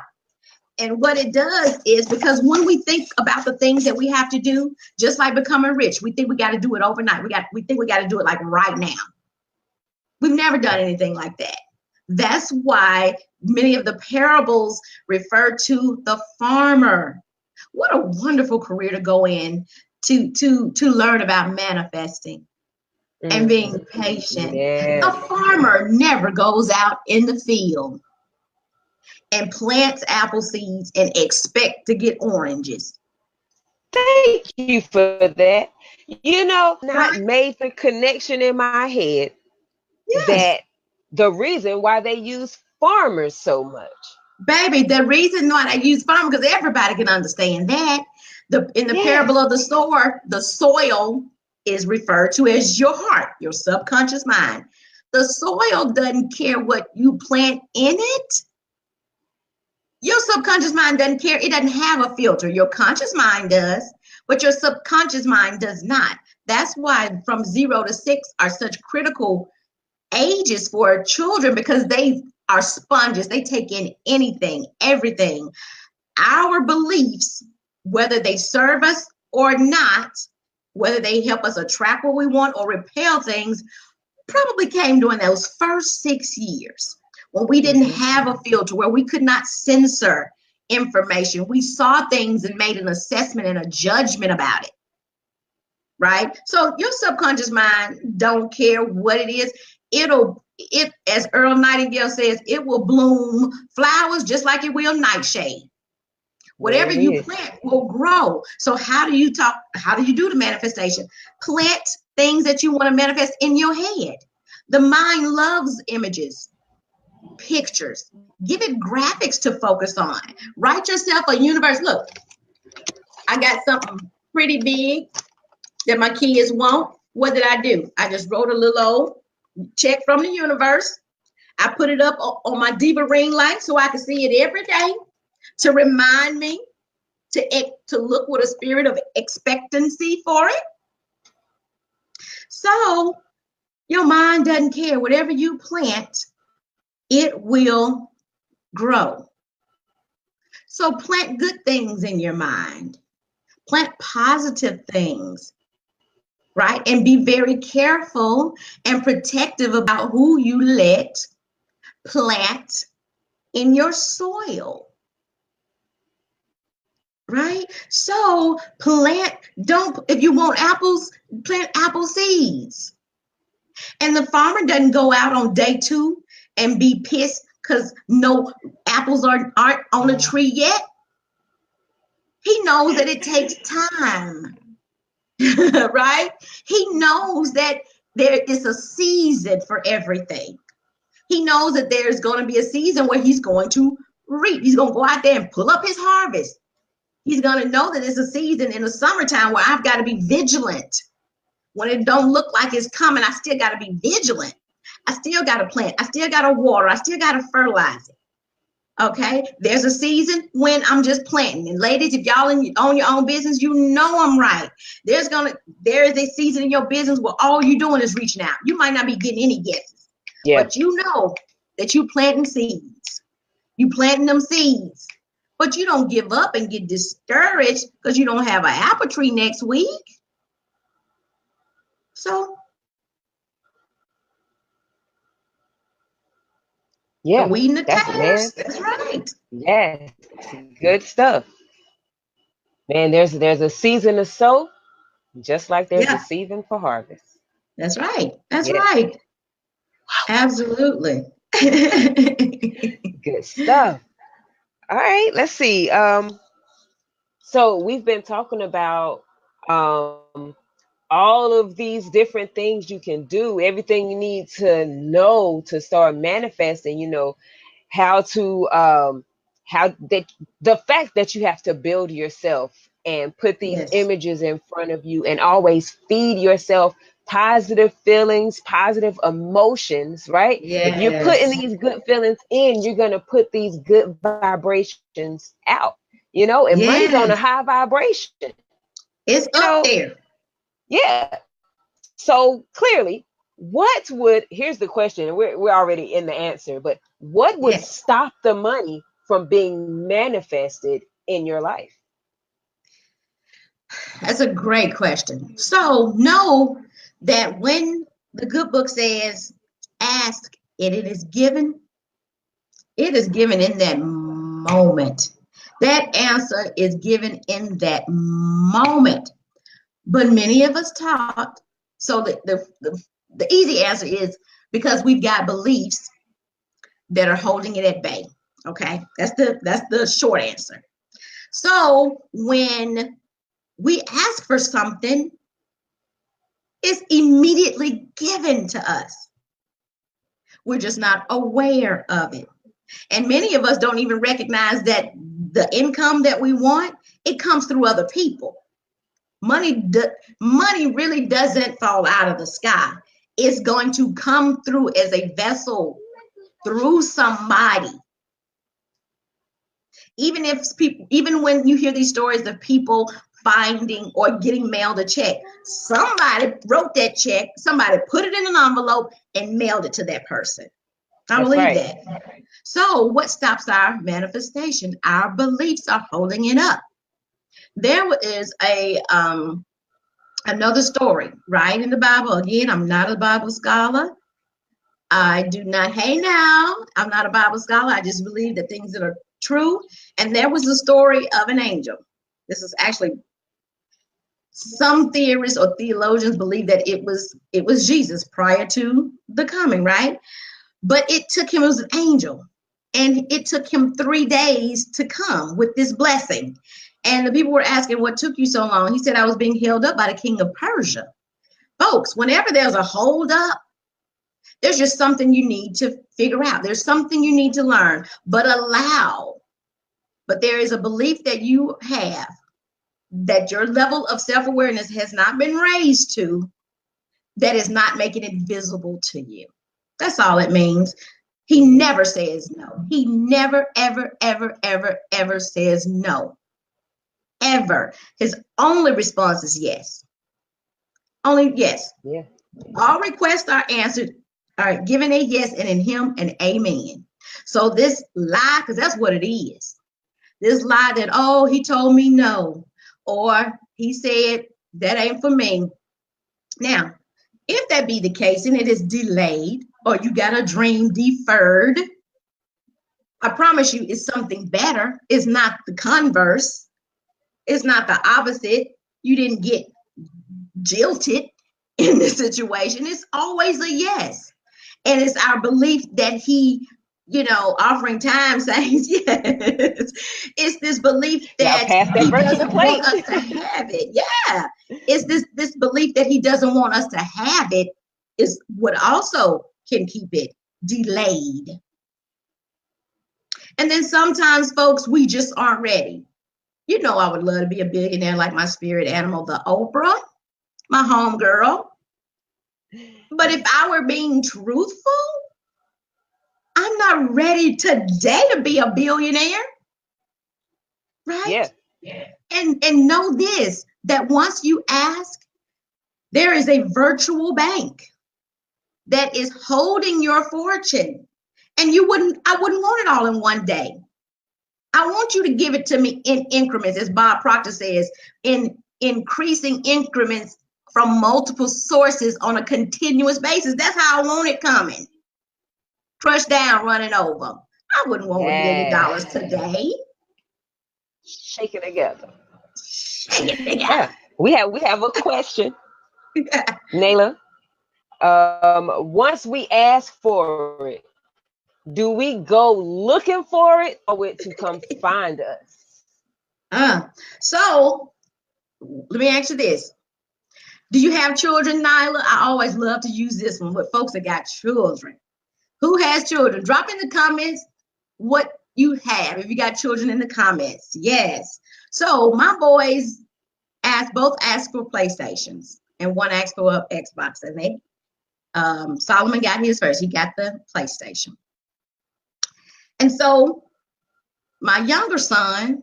And what it does is, because when we think about the things that we have to do, just like becoming rich, we think we got to do it overnight. We think we got to do it like right now. We've never done anything like that. That's why many of the parables refer to the farmer. What a wonderful career to go in to learn about manifesting and being patient. Yes. A farmer never goes out in the field and plants apple seeds and expect to get oranges. Thank you for that. Not Right? made the connection in my head Yes. that the reason why they use farmers so much. Baby, the reason why I use farm, because everybody can understand that. In the parable Yes. of the sower, the soil is referred to as your heart, your subconscious mind. The soil doesn't care what you plant in it. Your subconscious mind doesn't care. It doesn't have a filter. Your conscious mind does, but your subconscious mind does not. That's why from 0 to 6 are such critical ages for children, because they are sponges. They take in anything, everything. Our beliefs, whether they serve us or not, whether they help us attract what we want or repel things, probably came during those first 6 years when we didn't have a filter, where we could not censor information. We saw things and made an assessment and a judgment about it, right? So your subconscious mind don't care what it is. It, as Earl Nightingale says, it will bloom flowers just like it will nightshade. There Whatever it you is. plant will grow. So how do you do the manifestation? Plant things that you want to manifest in your head. The mind loves images, pictures. Give it graphics to focus on. Write yourself a universe. Look, I got something pretty big that my kids want. What did I do? I just wrote a little old check from the universe. I put it up on my diva ring light so I can see it every day to remind me to look with a spirit of expectancy for it. So your mind doesn't care. Whatever you plant, it will grow. So plant good things in your mind. Plant positive things, right? And be very careful and protective about who you let plant in your soil. Right? So if you want apples, plant apple seeds. And the farmer doesn't go out on day 2 and be pissed because no apples aren't on the tree yet. He knows that it takes time, right? He knows that there is a season for everything. He knows that there's going to be a season where he's going to reap. He's going to go out there and pull up his harvest. He's going to know that it's a season in the summertime where I've got to be vigilant. When it don't look like it's coming, I still got to be vigilant. I still got to plant. I still got to water. I still got to fertilize it. Okay? There's a season when I'm just planting. And ladies, if y'all own your own business, you know I'm right. There is a season in your business where all you're doing is reaching out. You might not be getting any guesses, Yeah. but you know that you planting seeds. You planting them seeds. But you don't give up and get discouraged because you don't have an apple tree next week. So, Yeah. weeding the That's it, man. tares. That's right. Yes. Good stuff. Man, there's a season to sow, just like there's a Yeah, season for harvest. that's right. That's Yeah. right. Absolutely. Good stuff. All right, let's see. So we've been talking about um all of these different things you can do, everything you need to know to start manifesting, how to how that the fact that you have to build yourself and put these Yes. images in front of you and always feed yourself positive feelings, positive emotions, right? If you're putting Yes. these good feelings in, you're going to put these good vibrations out, and money's on a Yes. high vibration, It's you up know. there. Yeah. So clearly, here's the question, and we're already in the answer, but what would Yes. stop the money from being manifested in your life? That's a great question. So know that when the good book says ask and it is given in that moment. That answer is given in that moment. But many of us taught, so the easy answer is because we've got beliefs that are holding it at bay. Okay, that's the short answer. So when we ask for something, it's immediately given to us. We're just not aware of it. And many of us don't even recognize that the income that we want, it comes through other people. Money really doesn't fall out of the sky. It's going to come through as a vessel through somebody. Even when you hear these stories of people finding or getting mailed a check, somebody wrote that check, somebody put it in an envelope and mailed it to that person. I That's believe right. that. So what stops our manifestation? Our beliefs are holding it up. There is a another story right in the Bible. Again, I'm not a Bible scholar. I do not, hey now, I'm not a Bible scholar. I just believe the things that are true. And there was a story of an angel. This is actually, some theorists or theologians believe that it was Jesus prior to the coming, right? But it took him, it was an angel, and it took him 3 days to come with this blessing. And the people were asking, what took you so long? He said, I was being held up by the king of Persia. Folks, whenever there's a hold up, there's just something you need to figure out. There's something you need to learn, but allow. But there is a belief that you have that your level of self-awareness has not been raised to, that is not making it visible to you. That's all it means. He never says no. He never, ever, ever, ever, ever says no. Ever. His only response is yes. Only yes. Yeah. All requests are answered, are given a yes, and in him an amen. So this lie, because that's what it is. This lie that, oh, he told me no, or he said that ain't for me. Now, if that be the case and it is delayed, or you got a dream deferred, I promise you it's something better. It's not the converse. It's not the opposite. You didn't get jilted in this situation. It's always a yes. And it's our belief that he, offering time saying yes. It's this belief Y'all that pass that he virtual doesn't plate. want us to have it. Yeah. It's this belief that he doesn't want us to have it is what also can keep it delayed. And then sometimes, folks, we just aren't ready. I would love to be a billionaire like my spirit animal, the Oprah, my homegirl. But if I were being truthful, I'm not ready today to be a billionaire, right? Yeah. And know this, that once you ask, there is a virtual bank that is holding your fortune. And I wouldn't want it all in one day. I want you to give it to me in increments, as Bob Proctor says, in increasing increments from multiple sources on a continuous basis. That's how I want it coming. Crushed down, running over. I wouldn't want $1 billion today. Shake it together. Shake it together. Yeah. We have a question, Nayla. Once we ask for it, do we go looking for it or it to come find us? So let me ask you this. Do you have children, Nyla? I always love to use this one with folks that got children. Who has children? Drop in the comments what you have, if you got children, in the comments. Yes. So my boys both asked for PlayStations, and one asked for Xbox. And Solomon got his first. He got the PlayStation. And so my younger son,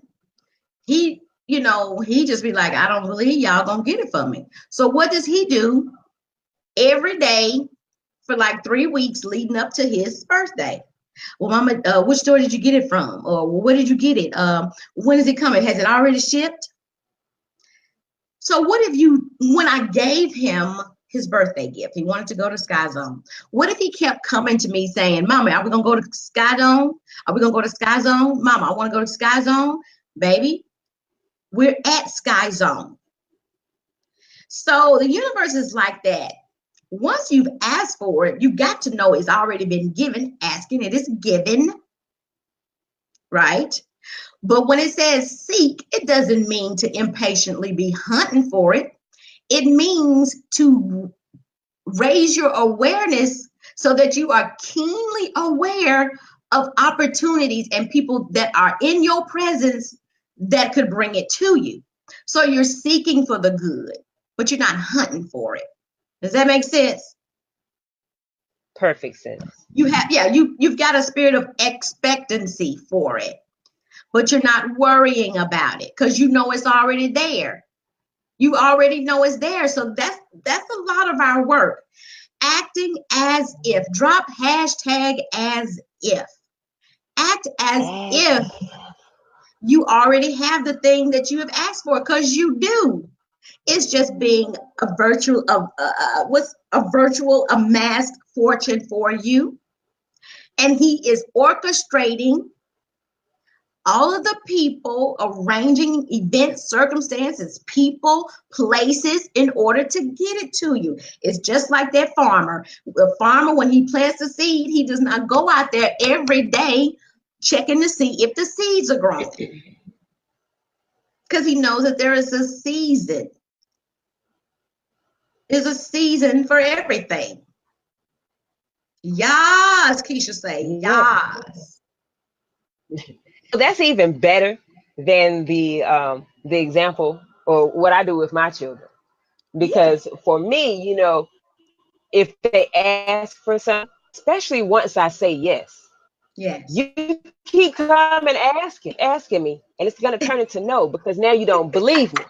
he just be like, I don't believe y'all gonna get it for me. So what does he do every day for like 3 weeks leading up to his birthday? Well, Mama, which store did you get it from? Or where did you get it? When is it coming? Has it already shipped? So what if when I gave him his birthday gift, he wanted to go to Sky Zone. What if he kept coming to me saying, Mama, are we gonna go to Sky Zone? Are we gonna go to Sky Zone? Mama, I wanna go to Sky Zone. Baby, we're at Sky Zone. So the universe is like that. Once you've asked for it, you got to know it's already been given. Asking it is given, right? But when it says seek, it doesn't mean to impatiently be hunting for it. It means to raise your awareness so that you are keenly aware of opportunities and people that are in your presence that could bring it to you. So you're seeking for the good, but you're not hunting for it. Does that make sense? Perfect sense. You've got a spirit of expectancy for it, but you're not worrying about it because you know it's already there. You already know it's there. So that's a lot of our work. Acting as if. Drop hashtag as if. Act as if you already have the thing that you have asked for, because you do. It's just being a masked fortune for you. And he is orchestrating all of the people, arranging events, circumstances, people, places in order to get it to you. It's just like that farmer. The farmer, when he plants the seed, he does not go out there every day checking to see if the seeds are growing, because he knows that there is a season. There's a season for everything. Yes, Keisha say, yes. That's even better than the example or what I do with my children. Yeah. Because for me, if they ask for something, especially once I say yes, Yes. you keep coming asking me, and it's going to turn into no, because now you don't believe me.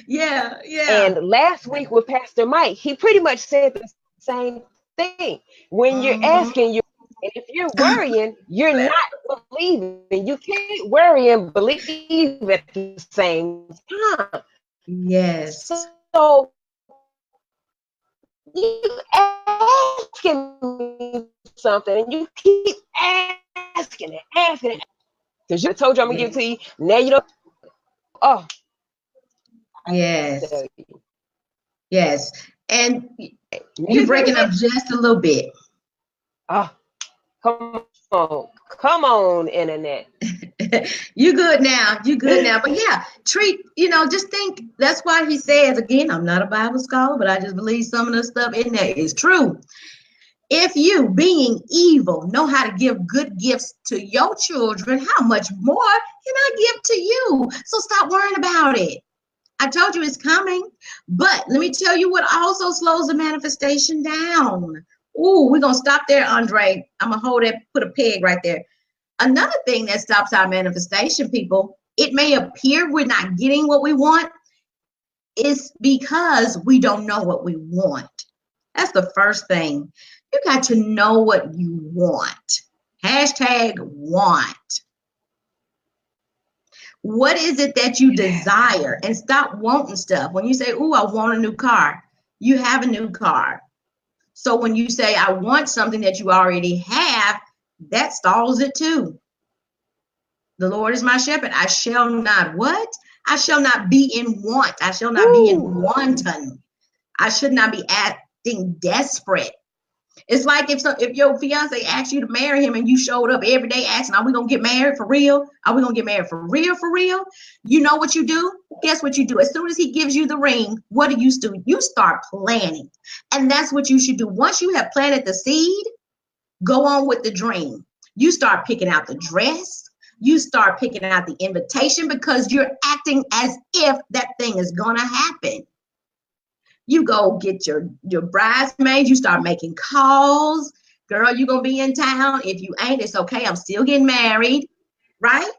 Yeah, yeah. And last week with Pastor Mike, he pretty much said the same thing. When you're Mhm. asking, and if you're worrying, you're not believing. You can't worry and believe at the same time. Yes. So you asking me something, and you keep asking it, because you told you I'm gonna give it to you. Now you don't. Oh, I Yes. tell you, Yes. And you you breaking say, up just a little bit. oh, come on, internet. You good now. You good now. But yeah, just think, that's why he says, again, I'm not a Bible scholar, but I just believe some of the stuff in there is true. If you, being evil, know how to give good gifts to your children, how much more can I give to you? So stop worrying about it. I told you it's coming. But let me tell you what also slows the manifestation down. Ooh, we're going to stop there, Andre. I'm going to hold it, put a peg right there. Another thing that stops our manifestation, people, it may appear we're not getting what we want, is because we don't know what we want. That's the first thing. You got to know what you want. Hashtag want. What is it that you desire? And stop wanting stuff. When you say, "Ooh, I want a new car," you have a new car. So when you say, "I want something that you already have," that stalls it too. The Lord is my shepherd. I shall not what? I shall not be in want. I shall not be in Woo. wanton. I should not be acting desperate. It's like if your fiance asked you to marry him and you showed up every day asking, "Are we gonna get married for real? Are we gonna get married for real? For real?" You know what you do? Guess what you do? As soon as he gives you the ring, what do? You start planning, and that's what you should do. Once you have planted the seed, go on with the dream. You start picking out the dress. You start picking out the invitation, because you're acting as if that thing is gonna happen. You go get your bridesmaids. You start making calls. Girl, you gonna be in town. If you ain't, it's okay. I'm still getting married, right?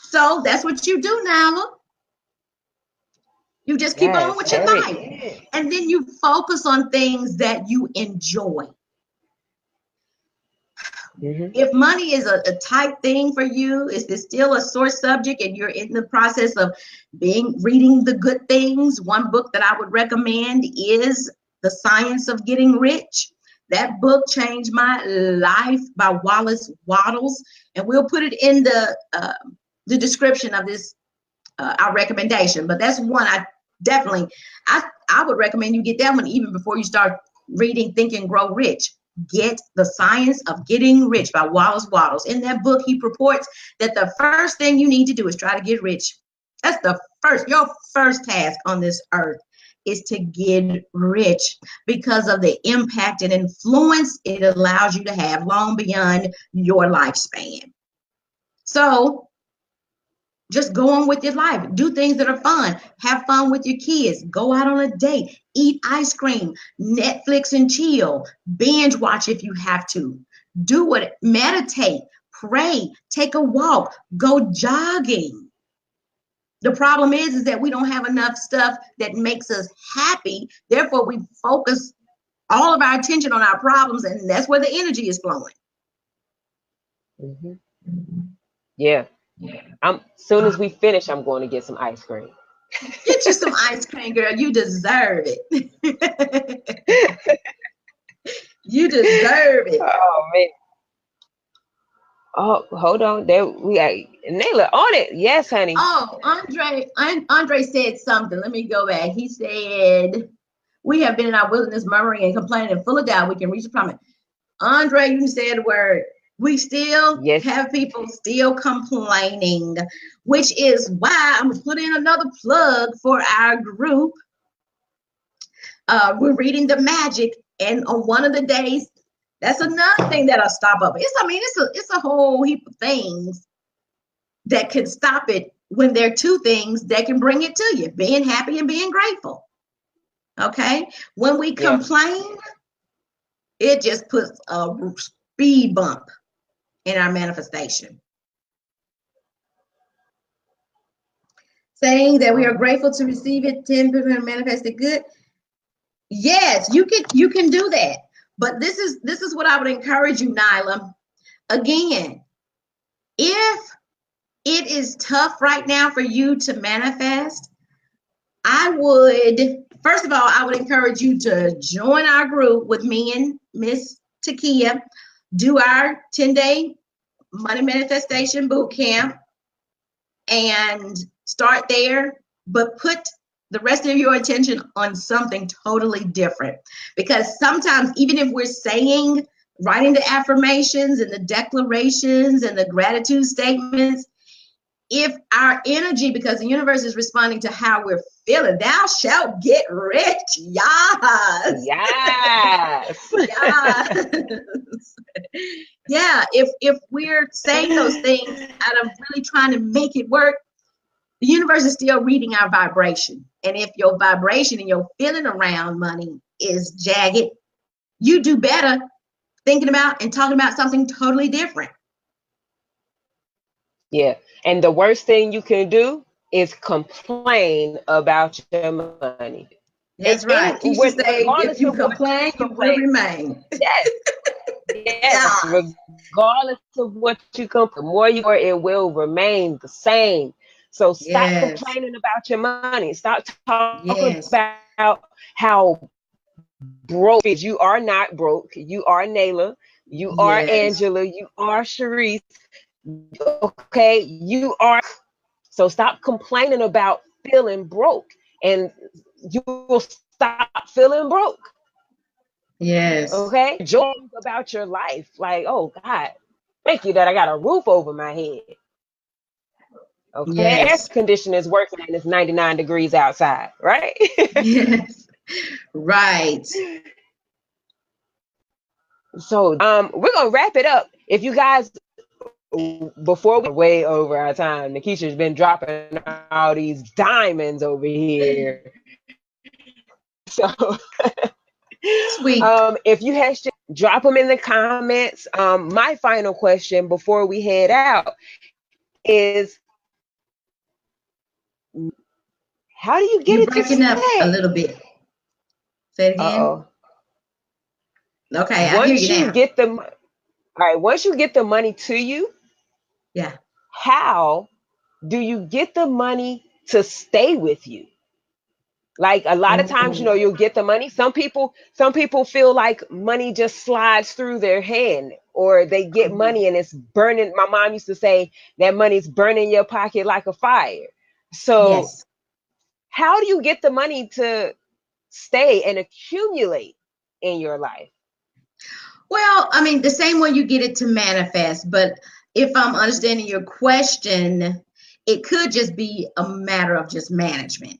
So that's what you do, Nala. You just keep on Yes, with your life, and then you focus on things that you enjoy. Mm-hmm. If money is a tight thing for you, is it still a sore subject, and you're in the process of reading the good things, one book that I would recommend is The Science of Getting Rich. That book changed my life, by Wallace Wattles, and we'll put it in the description of this our recommendation. But that's one I would recommend you get that one even before you start reading Think and Grow Rich. Get The Science of Getting Rich by Wallace Wattles. In that book, he purports that the first thing you need to do is try to get rich. That's your first task on this earth, is to get rich, because of the impact and influence it allows you to have long beyond your lifespan. So just go on with your life. Do things that are fun. Have fun with your kids. Go out on a date. Eat ice cream. Netflix and chill. Binge watch if you have to. Do it. Meditate. Pray. Take a walk. Go jogging. The problem is that we don't have enough stuff that makes us happy. Therefore, we focus all of our attention on our problems, and that's where the energy is flowing. Mm-hmm. Yeah. Soon as we finish, I'm going to get some ice cream. Get you some ice cream, girl. You deserve it. You deserve it. Oh man. Oh, hold on. There we are. Naila on it. Yes, honey. Oh, Andre said something. Let me go back. He said, "We have been in our wilderness, murmuring and complaining, and full of doubt. We can reach the promise." Andre, you said the word. We still Yes. have people still complaining, which is why I'm putting another plug for our group. We're reading the magic, and on one of the days, that's another thing that'll stop up. It's a whole heap of things that can stop it when there are two things that can bring it to you: being happy and being grateful. Okay, when we Yeah. complain, it just puts a speed bump in our manifestation. Saying that we are grateful to receive it, 10% manifested good. Yes, you can do that. But this is what I would encourage you, Nyla. Again, if it is tough right now for you to manifest, first of all, I would encourage you to join our group with me and Miss Takia, do our 10-day money manifestation boot camp, and start there, but put the rest of your attention on something totally different. Because sometimes, even if we're saying, writing the affirmations and the declarations and the gratitude statements, if our energy, because the universe is responding to how we're feeling, thou shalt get rich. Yes. Yes. Yes. Yeah. If we're saying those things out of really trying to make it work, the universe is still reading our vibration. And if your vibration and your feeling around money is jagged, you do better thinking about and talking about something totally different. Yeah. And the worst thing you can do is complain about your money. That's right. Keisha say, if Regardless you of what you complain, you will complain. remain. Yes. Yes. Yeah. Regardless of what you complain, the more you are, it will remain the same. So stop Yes. complaining about your money. Stop talking Yes. about how broke is. You are not broke. You are Naila. You are Yes. Angela. You are Sharice. Okay. You are. So stop complaining about feeling broke, and you will stop feeling broke. Yes. Okay. Joy about your life. Like, oh God, thank you that I got a roof over my head. Okay. Air Yes. conditioner is working and it's 99 degrees outside, right? Yes. Right. So we're gonna wrap it up. If you guys, before we way over our time, Nikisha's been dropping all these diamonds over here. So Sweet. if you have, drop them in the comments. My final question before we head out is, how do you get You're it to breaking up a stay? little bit. Say it again. Uh-oh. Okay, I hear you Once you now. get the, all right, once you get the money to you, Yeah. how do you get the money to stay with you? Like a lot of times, Oh, you'll get the money. Some people feel like money just slides through their hand, or they get money and it's burning. My mom used to say that money's burning your pocket like a fire. So yes. how do you get the money to stay and accumulate in your life? Well, I mean, the same way you get it to manifest, but if I'm understanding your question, it could just be a matter of just management.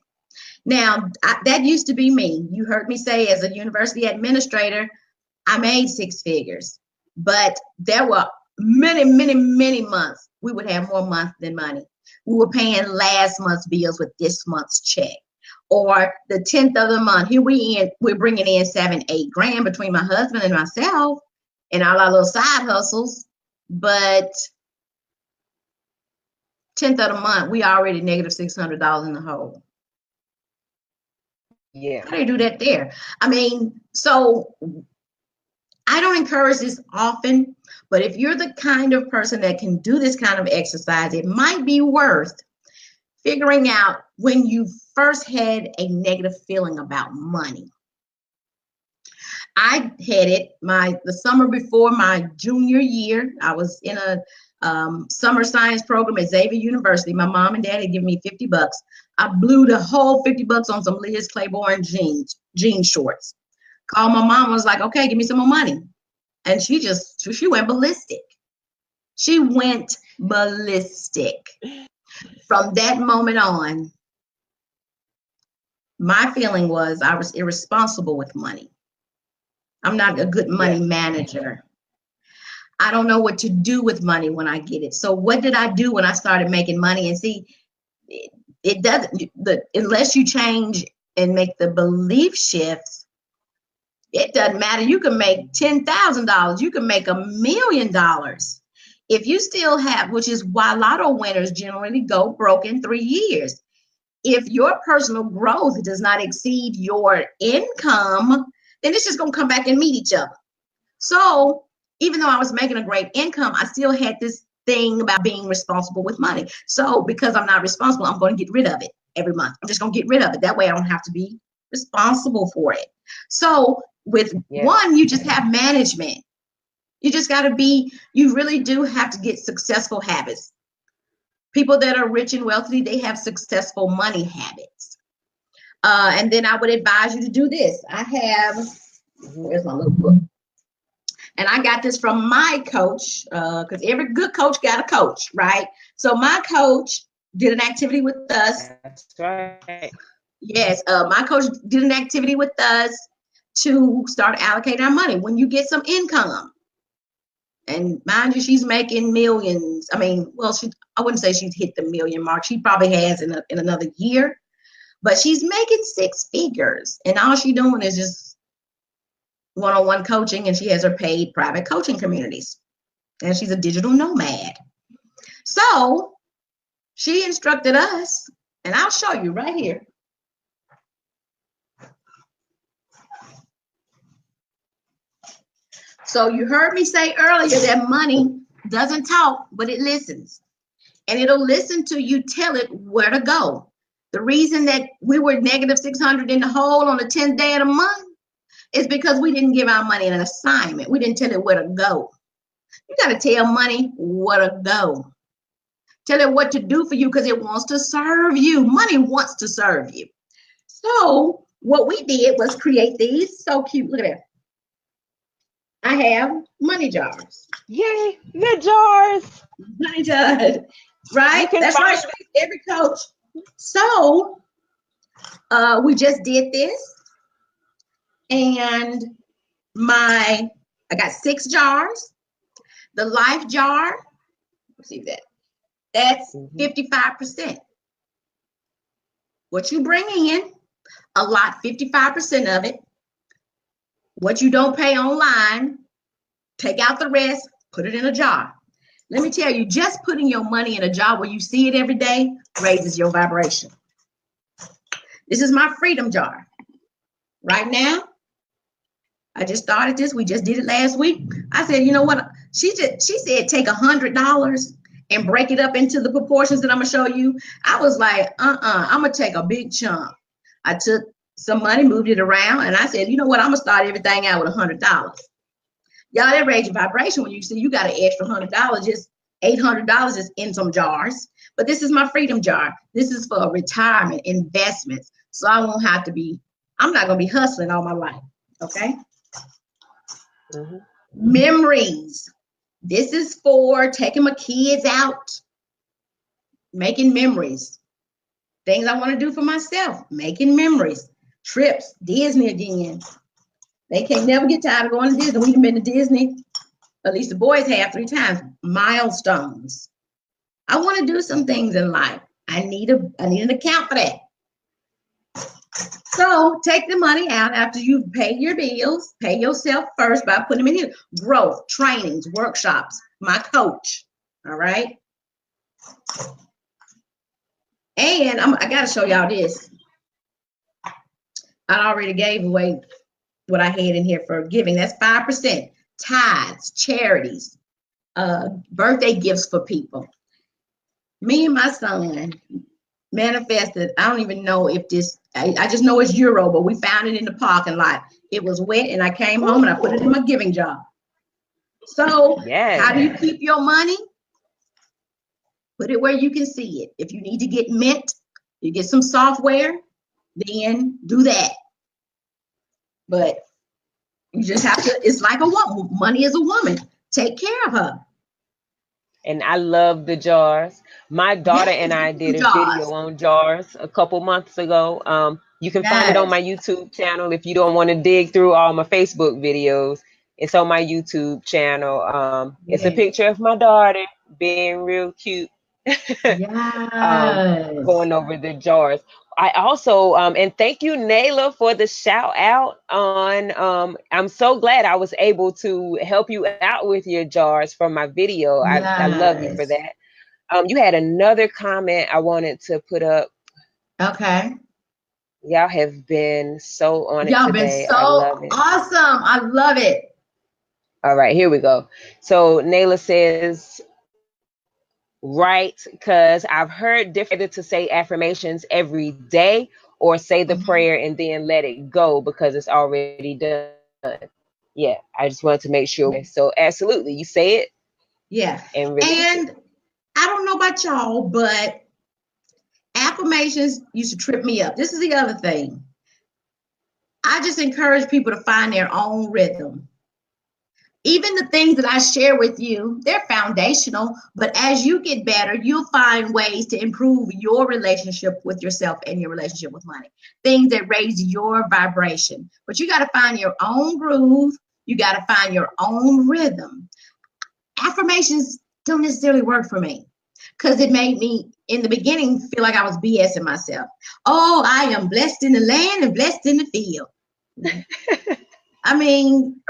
Now, that used to be me. You heard me say, as a university administrator, I made six figures, but there were many, many, many months we would have more months than money. We were paying last month's bills with this month's check, or the 10th of the month. Here we're bringing in 7, 8 grand between my husband and myself, and all our little side hustles. But 10th of the month, we already negative $600 in the hole. Yeah. How do you do that there? I mean, so I don't encourage this often, but if you're the kind of person that can do this kind of exercise, it might be worth figuring out when you first had a negative feeling about money. I had it the summer before my junior year. I was in a summer science program at Xavier University. My mom and dad had given me $50. I blew the whole $50 on some Liz Claiborne jean shorts. Called my mom, was like, okay, give me some more money. And she went ballistic. She went ballistic. From that moment on, my feeling was I was irresponsible with money. I'm not a good money manager. I don't know what to do with money when I get it. So what did I do when I started making money? And see, it doesn't, unless you change and make the belief shifts, it doesn't matter. You can make $10,000. You can make $1 million. If you still have, which is why lotto winners generally go broke in 3 years. If your personal growth does not exceed your income, then it's just going to come back and meet each other. So even though I was making a great income, I still had this thing about being responsible with money. So because I'm not responsible, I'm going to get rid of it every month. I'm just going to get rid of it. That way I don't have to be responsible for it. So with one, you just have management. You just got to you really do have to get successful habits. People that are rich and wealthy, they have successful money habits. And then I would advise you to do this. I have, where's my little book? And I got this from my coach, because every good coach got a coach, right? So my coach did an activity with us. That's right. Yes, my coach did an activity with us to start allocating our money. When you get some income, and mind you, she's making millions. I mean, well, I wouldn't say she's hit the million mark. She probably has in another year, but she's making 6 figures, and all she's doing is just one-on-one coaching, and she has her paid private coaching communities, and she's a digital nomad. So she instructed us, and I'll show you right here. So you heard me say earlier that money doesn't talk, but it listens, and it'll listen to you tell it where to go. The reason that we were negative 600 in the hole on the 10th day of the month is because we didn't give our money an assignment. We didn't tell it where to go. You got to tell money where to go. Tell it what to do for you because it wants to serve you. Money wants to serve you. So what we did was create these. So cute. Look at that. I have money jars. Yay, the jars. Money jars. Right? That's right. Every coach. So we just did this. And I got 6 jars. The life jar, let's see that's 55%. What you bring in, allot 55% of it. What you don't pay online, take out the rest, put it in a jar. Let me tell you, just putting your money in a jar where you see it every day raises your vibration. This is my freedom jar. Right now, I just started this. We just did it last week. I said, you know what? She said take $100 and break it up into the proportions that I'm gonna show you. I was like, I'm gonna take a big chunk. I took some money, moved it around, and I said, you know what? I'm gonna start everything out with $100. Y'all, that raise your vibration when you see you got an extra $100. Just $800 is in some jars. But this is my freedom jar. This is for retirement investments, so I won't have to be. I'm not gonna be hustling all my life. Okay. Memories. This is for taking my kids out, making memories. Things I want to do for myself, making memories. Trips, Disney again. They can't never get tired of going to Disney. We've been to Disney, at least the boys have 3 times. Milestones. I want to do some things in life. I need an account for that. So take the money out after you've paid your bills. Pay yourself first by putting them in here. Growth, trainings, workshops, my coach. All right. And I got to show y'all this. I already gave away what I had in here for giving. That's 5%. Tithes, charities, birthday gifts for people. Me and my son manifested. I don't even know if this, I just know it's Euro, but we found it in the parking lot. It was wet, and I came home and I put it in my giving jar. So, how do Yes. you keep your money? Put it where you can see it. If you need to get Mint, you get some software, then do that. But you just have to, it's like a woman. Money is a woman. Take care of her. And I love the jars. My daughter Yes, and I get some did a video jars. on jars a couple months ago. You can find it on Yes, my YouTube channel if you don't want to dig through all my Facebook videos. It's on my YouTube channel. It's a yes, picture of my daughter being real cute. um, yes. Going over the jars. I also and thank you, Nayla, for the shout out on. I'm so glad I was able to help you out with your jars for my video. I love you for Yes. that. You had another comment I wanted to put up. Okay. Y'all have been so on it Y'all been today. so I love it. awesome. I love it. All right, here we go. So Nayla says, right, because I've heard different to say affirmations every day or say the Mhm. prayer and then let it go because it's already done. Yeah, I just wanted to make sure we were clear. So absolutely, you say it Yeah. and release it. And I don't know about y'all, but affirmations used to trip me up. This is the other thing. I just encourage people to find their own rhythm. Even the things that I share with you, they're foundational, but as you get better, you'll find ways to improve your relationship with yourself and your relationship with money. Things that raise your vibration. But you got to find your own groove, you got to find your own rhythm. Affirmations don't necessarily work for me because it made me in the beginning feel like I was BSing myself. Oh, I am blessed in the land and blessed in the field. I mean,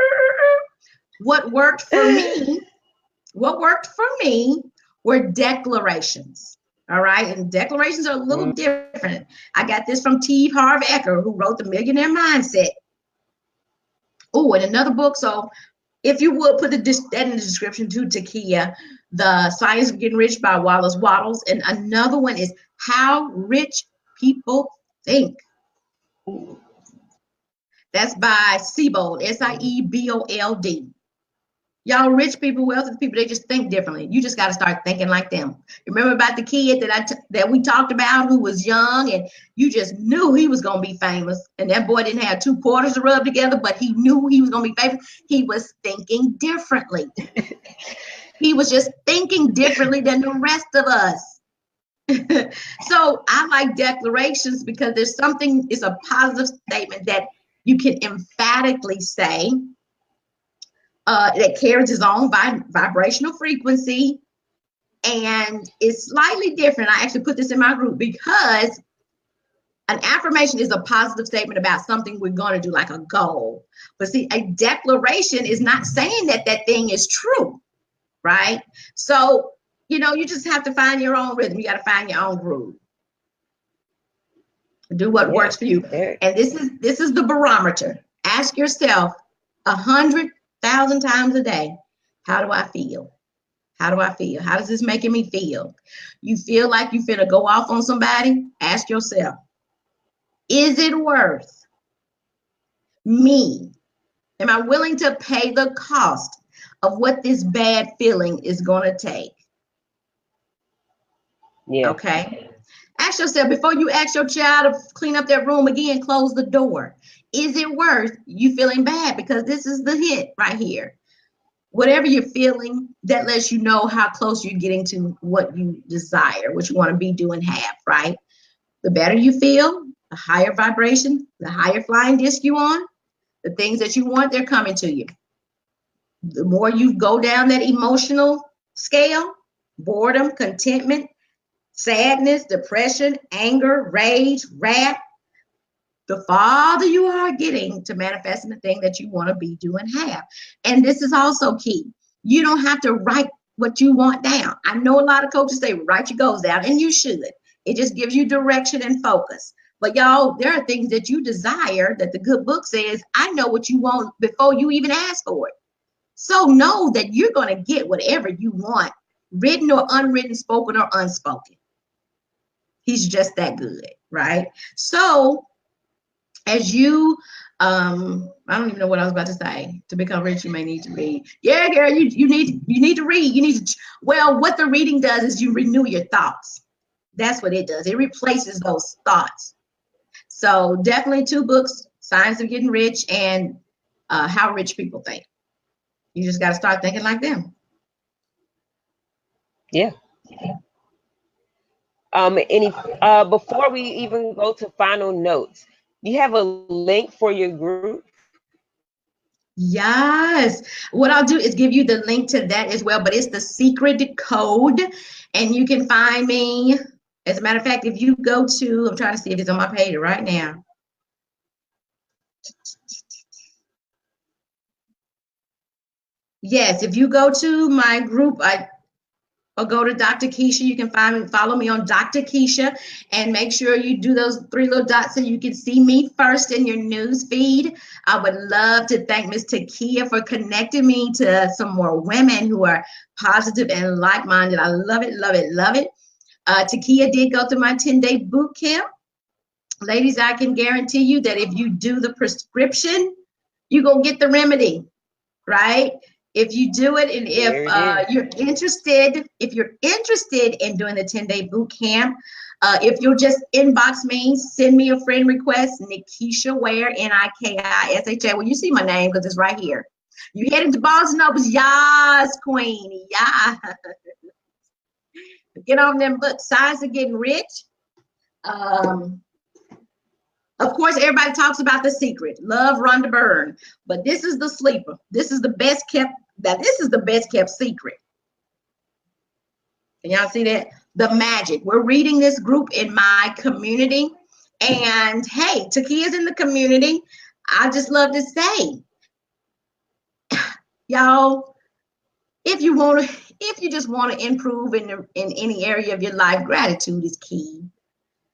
what worked for me, what worked for me were declarations. All right. And declarations are a little Mm, different. I got this from T. Harv Eker, who wrote The Millionaire Mindset. Oh, and another book. So if you would put that in the description too, Takia, The Science of Getting Rich by Wallace Wattles. And another one is How Rich People Think. That's by Siebold, Siebold. Y'all rich people, wealthy people, they just think differently. You just got to start thinking like them. Remember about the kid that we talked about who was young and you just knew he was going to be famous. And that boy didn't have two quarters to rub together, but he knew he was going to be famous. He was thinking differently. He was just thinking differently than the rest of us. So I like declarations because there's something, it's a positive statement that you can emphatically say that carries its own vibrational frequency and it's slightly different. I actually put this in my group because an affirmation is a positive statement about something we're going to do, like a goal. But see, a declaration is not saying that that thing is true, right? So, you just have to find your own rhythm. You got to find your own groove. Do what yeah. works for you. There. And this is the barometer. Ask yourself 100,000 times a day, how do I feel? How do I feel? How does this making me feel? You feel like you finna go off on somebody? Ask yourself, is it worth me? Am I willing to pay the cost of what this bad feeling is going to take? Yeah. Okay. Ask yourself before you ask your child to clean up their room again, close the door. Is it worth you feeling bad? Because this is the hint right here. Whatever you're feeling, that lets you know how close you're getting to what you desire, what you want to be, do, and have, right? The better you feel, the higher vibration, the higher flying disc you on, the things that you want, they're coming to you. The more you go down that emotional scale, boredom, contentment, sadness, depression, anger, rage, wrath, the farther you are getting to manifesting the thing that you want to be, do, and have. And this is also key. You don't have to write what you want down. I know a lot of coaches say write your goals down, and you should. It just gives you direction and focus. But y'all, there are things that you desire that the good book says, I know what you want before you even ask for it. So know that you're going to get whatever you want, written or unwritten, spoken or unspoken. He's just that good, right? So as you I don't even know what I was about to say. To become rich, you may need to read. Yeah, girl, you need to read. You need to, well, what the reading does is you renew your thoughts. That's what it does. It replaces those thoughts. So definitely 2 books, Science of Getting Rich and How Rich People Think. You just got to start thinking like them. Yeah. Any before we even go to final notes, do you have a link for your group? Yes. What I'll do is give you the link to that as well, but it's the secret code, and you can find me. As a matter of fact, if you go to, I'm trying to see if it's on my page right now. Yes, if you go to my group, or go to Dr. Keisha, you can follow me on Dr. Keisha, and make sure you do those 3 little dots so you can see me first in your news feed. I would love to thank Miss Takia for connecting me to some more women who are positive and like-minded. I love it, love it, love it. Takia did go through my 10-day boot camp. Ladies, I can guarantee you that if you do the prescription, you're going to get the remedy, right? If you do it, and if you're interested in doing the 10-day boot camp, if you'll just inbox me, send me a friend request, Nikisha Ware, Nikisha. Well, you see my name because it's right here. You heading to Barnes and Noble's, yes, queen, yeah. Get on them books, Signs of Getting Rich. Of course, everybody talks about The Secret, Love, Rhonda Byrne, but this is the sleeper. This is the best kept. This is the best kept secret. Can y'all see that? The magic. We're reading this group in my community, and hey, Takia's in the community. I just love to say, y'all, if you just want to improve in any area of your life, gratitude is key.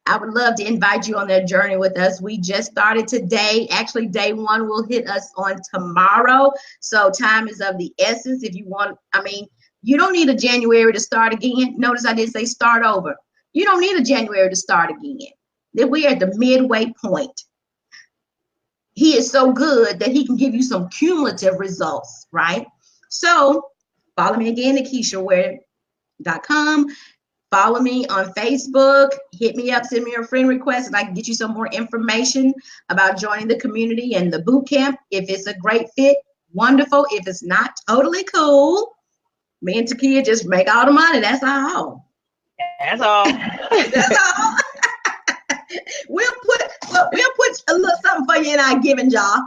I would love to invite you on that journey with us. We just started today. Actually, day 1 will hit us on tomorrow. So time is of the essence. If you want, you don't need a January to start again. Notice I did say start over. You don't need a January to start again. Then we are at the midway point. He is so good that he can give you some cumulative results, right? So follow me again, NikishaWare.com. Follow me on Facebook, hit me up, send me a friend request, and I can get you some more information about joining the community and the boot camp. If it's a great fit, wonderful. If it's not, totally cool. Me and Takia just make all the money. That's all. That's all. That's all. We'll put a little something for you in our giving jar.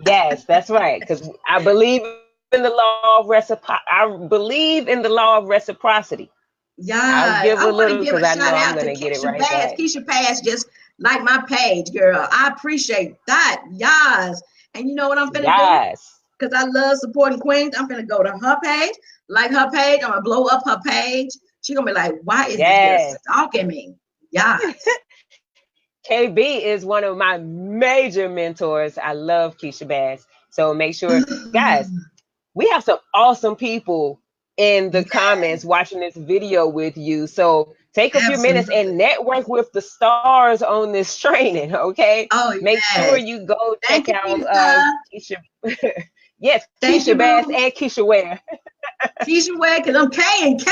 Yes, that's right. Because I believe in the law of reciprocity. I believe in the law of reciprocity. Yeah, I'll give I a want to little give because a I know shout I'm out to going to get it Keisha right Bass. back. Keisha Bass just like my page, girl. I appreciate that. Yes. And you know what I'm finna do? Because I love supporting queens. I'm finna go to her page, like her page. I'm gonna blow up her page. She's gonna be like, why is this girl stalking me? Yes. KB is one of my major mentors. I love Keisha Bass. So make sure, guys, we have some awesome people in the comments watching this video with you. So take a few minutes and network with the stars on this training, okay? Oh, make sure you go check out Keisha. Yes, Thank Keisha you, Bass boo. and Keisha Ware. Keisha Ware, because I'm K and K.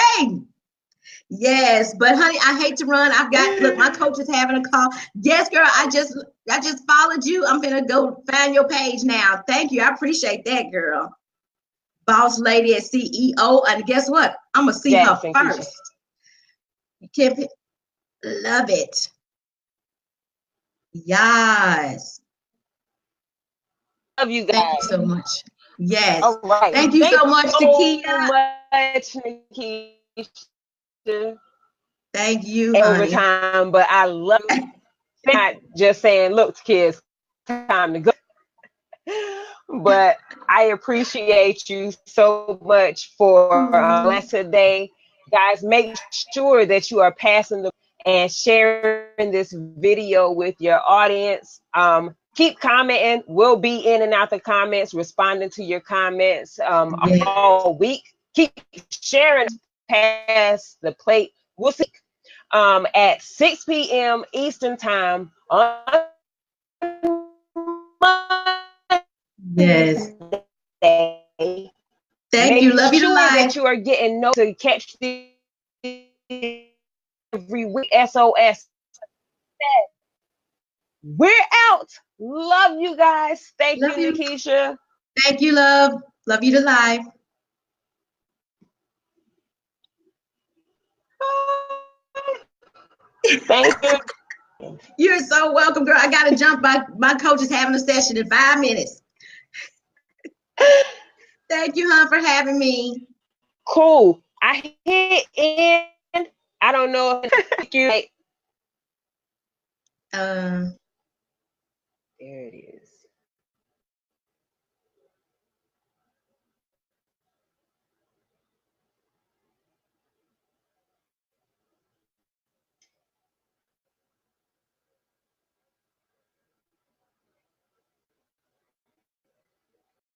Yes, but honey, I hate to run. Look, my coach is having a call. Yes, girl, I just followed you. I'm gonna go find your page now. Thank you. I appreciate that, girl. Boss lady at CEO. And guess what? I'm gonna see her first. You can't love it. Yes. Love you guys. Thank you so much. Yes. All right. Thank you so much, Takia. Much, Nikisha. Thank you, honey. Overtime, but I love you. Not just saying, look, kids, time to go. But I appreciate you so much for today. Guys, make sure that you are passing the and sharing this video with your audience. Keep commenting. We'll be in and out the comments, responding to your comments Yeah. all week. Keep sharing past the plate. We'll see at 6 p.m. Eastern Time on Yes. Monday. Thank you. Make Love you to sure life. that you are getting notes to catch the every week. SOS. We're out. Love you guys. Thank you, Love you. Nikisha. Thank you, love. Love you to life. Thank you. You're so welcome, girl. I gotta jump. My coach is having a session in 5 minutes. Thank you, hon, for having me. Cool. I hit end. I don't know if thank you. Uh, There it is.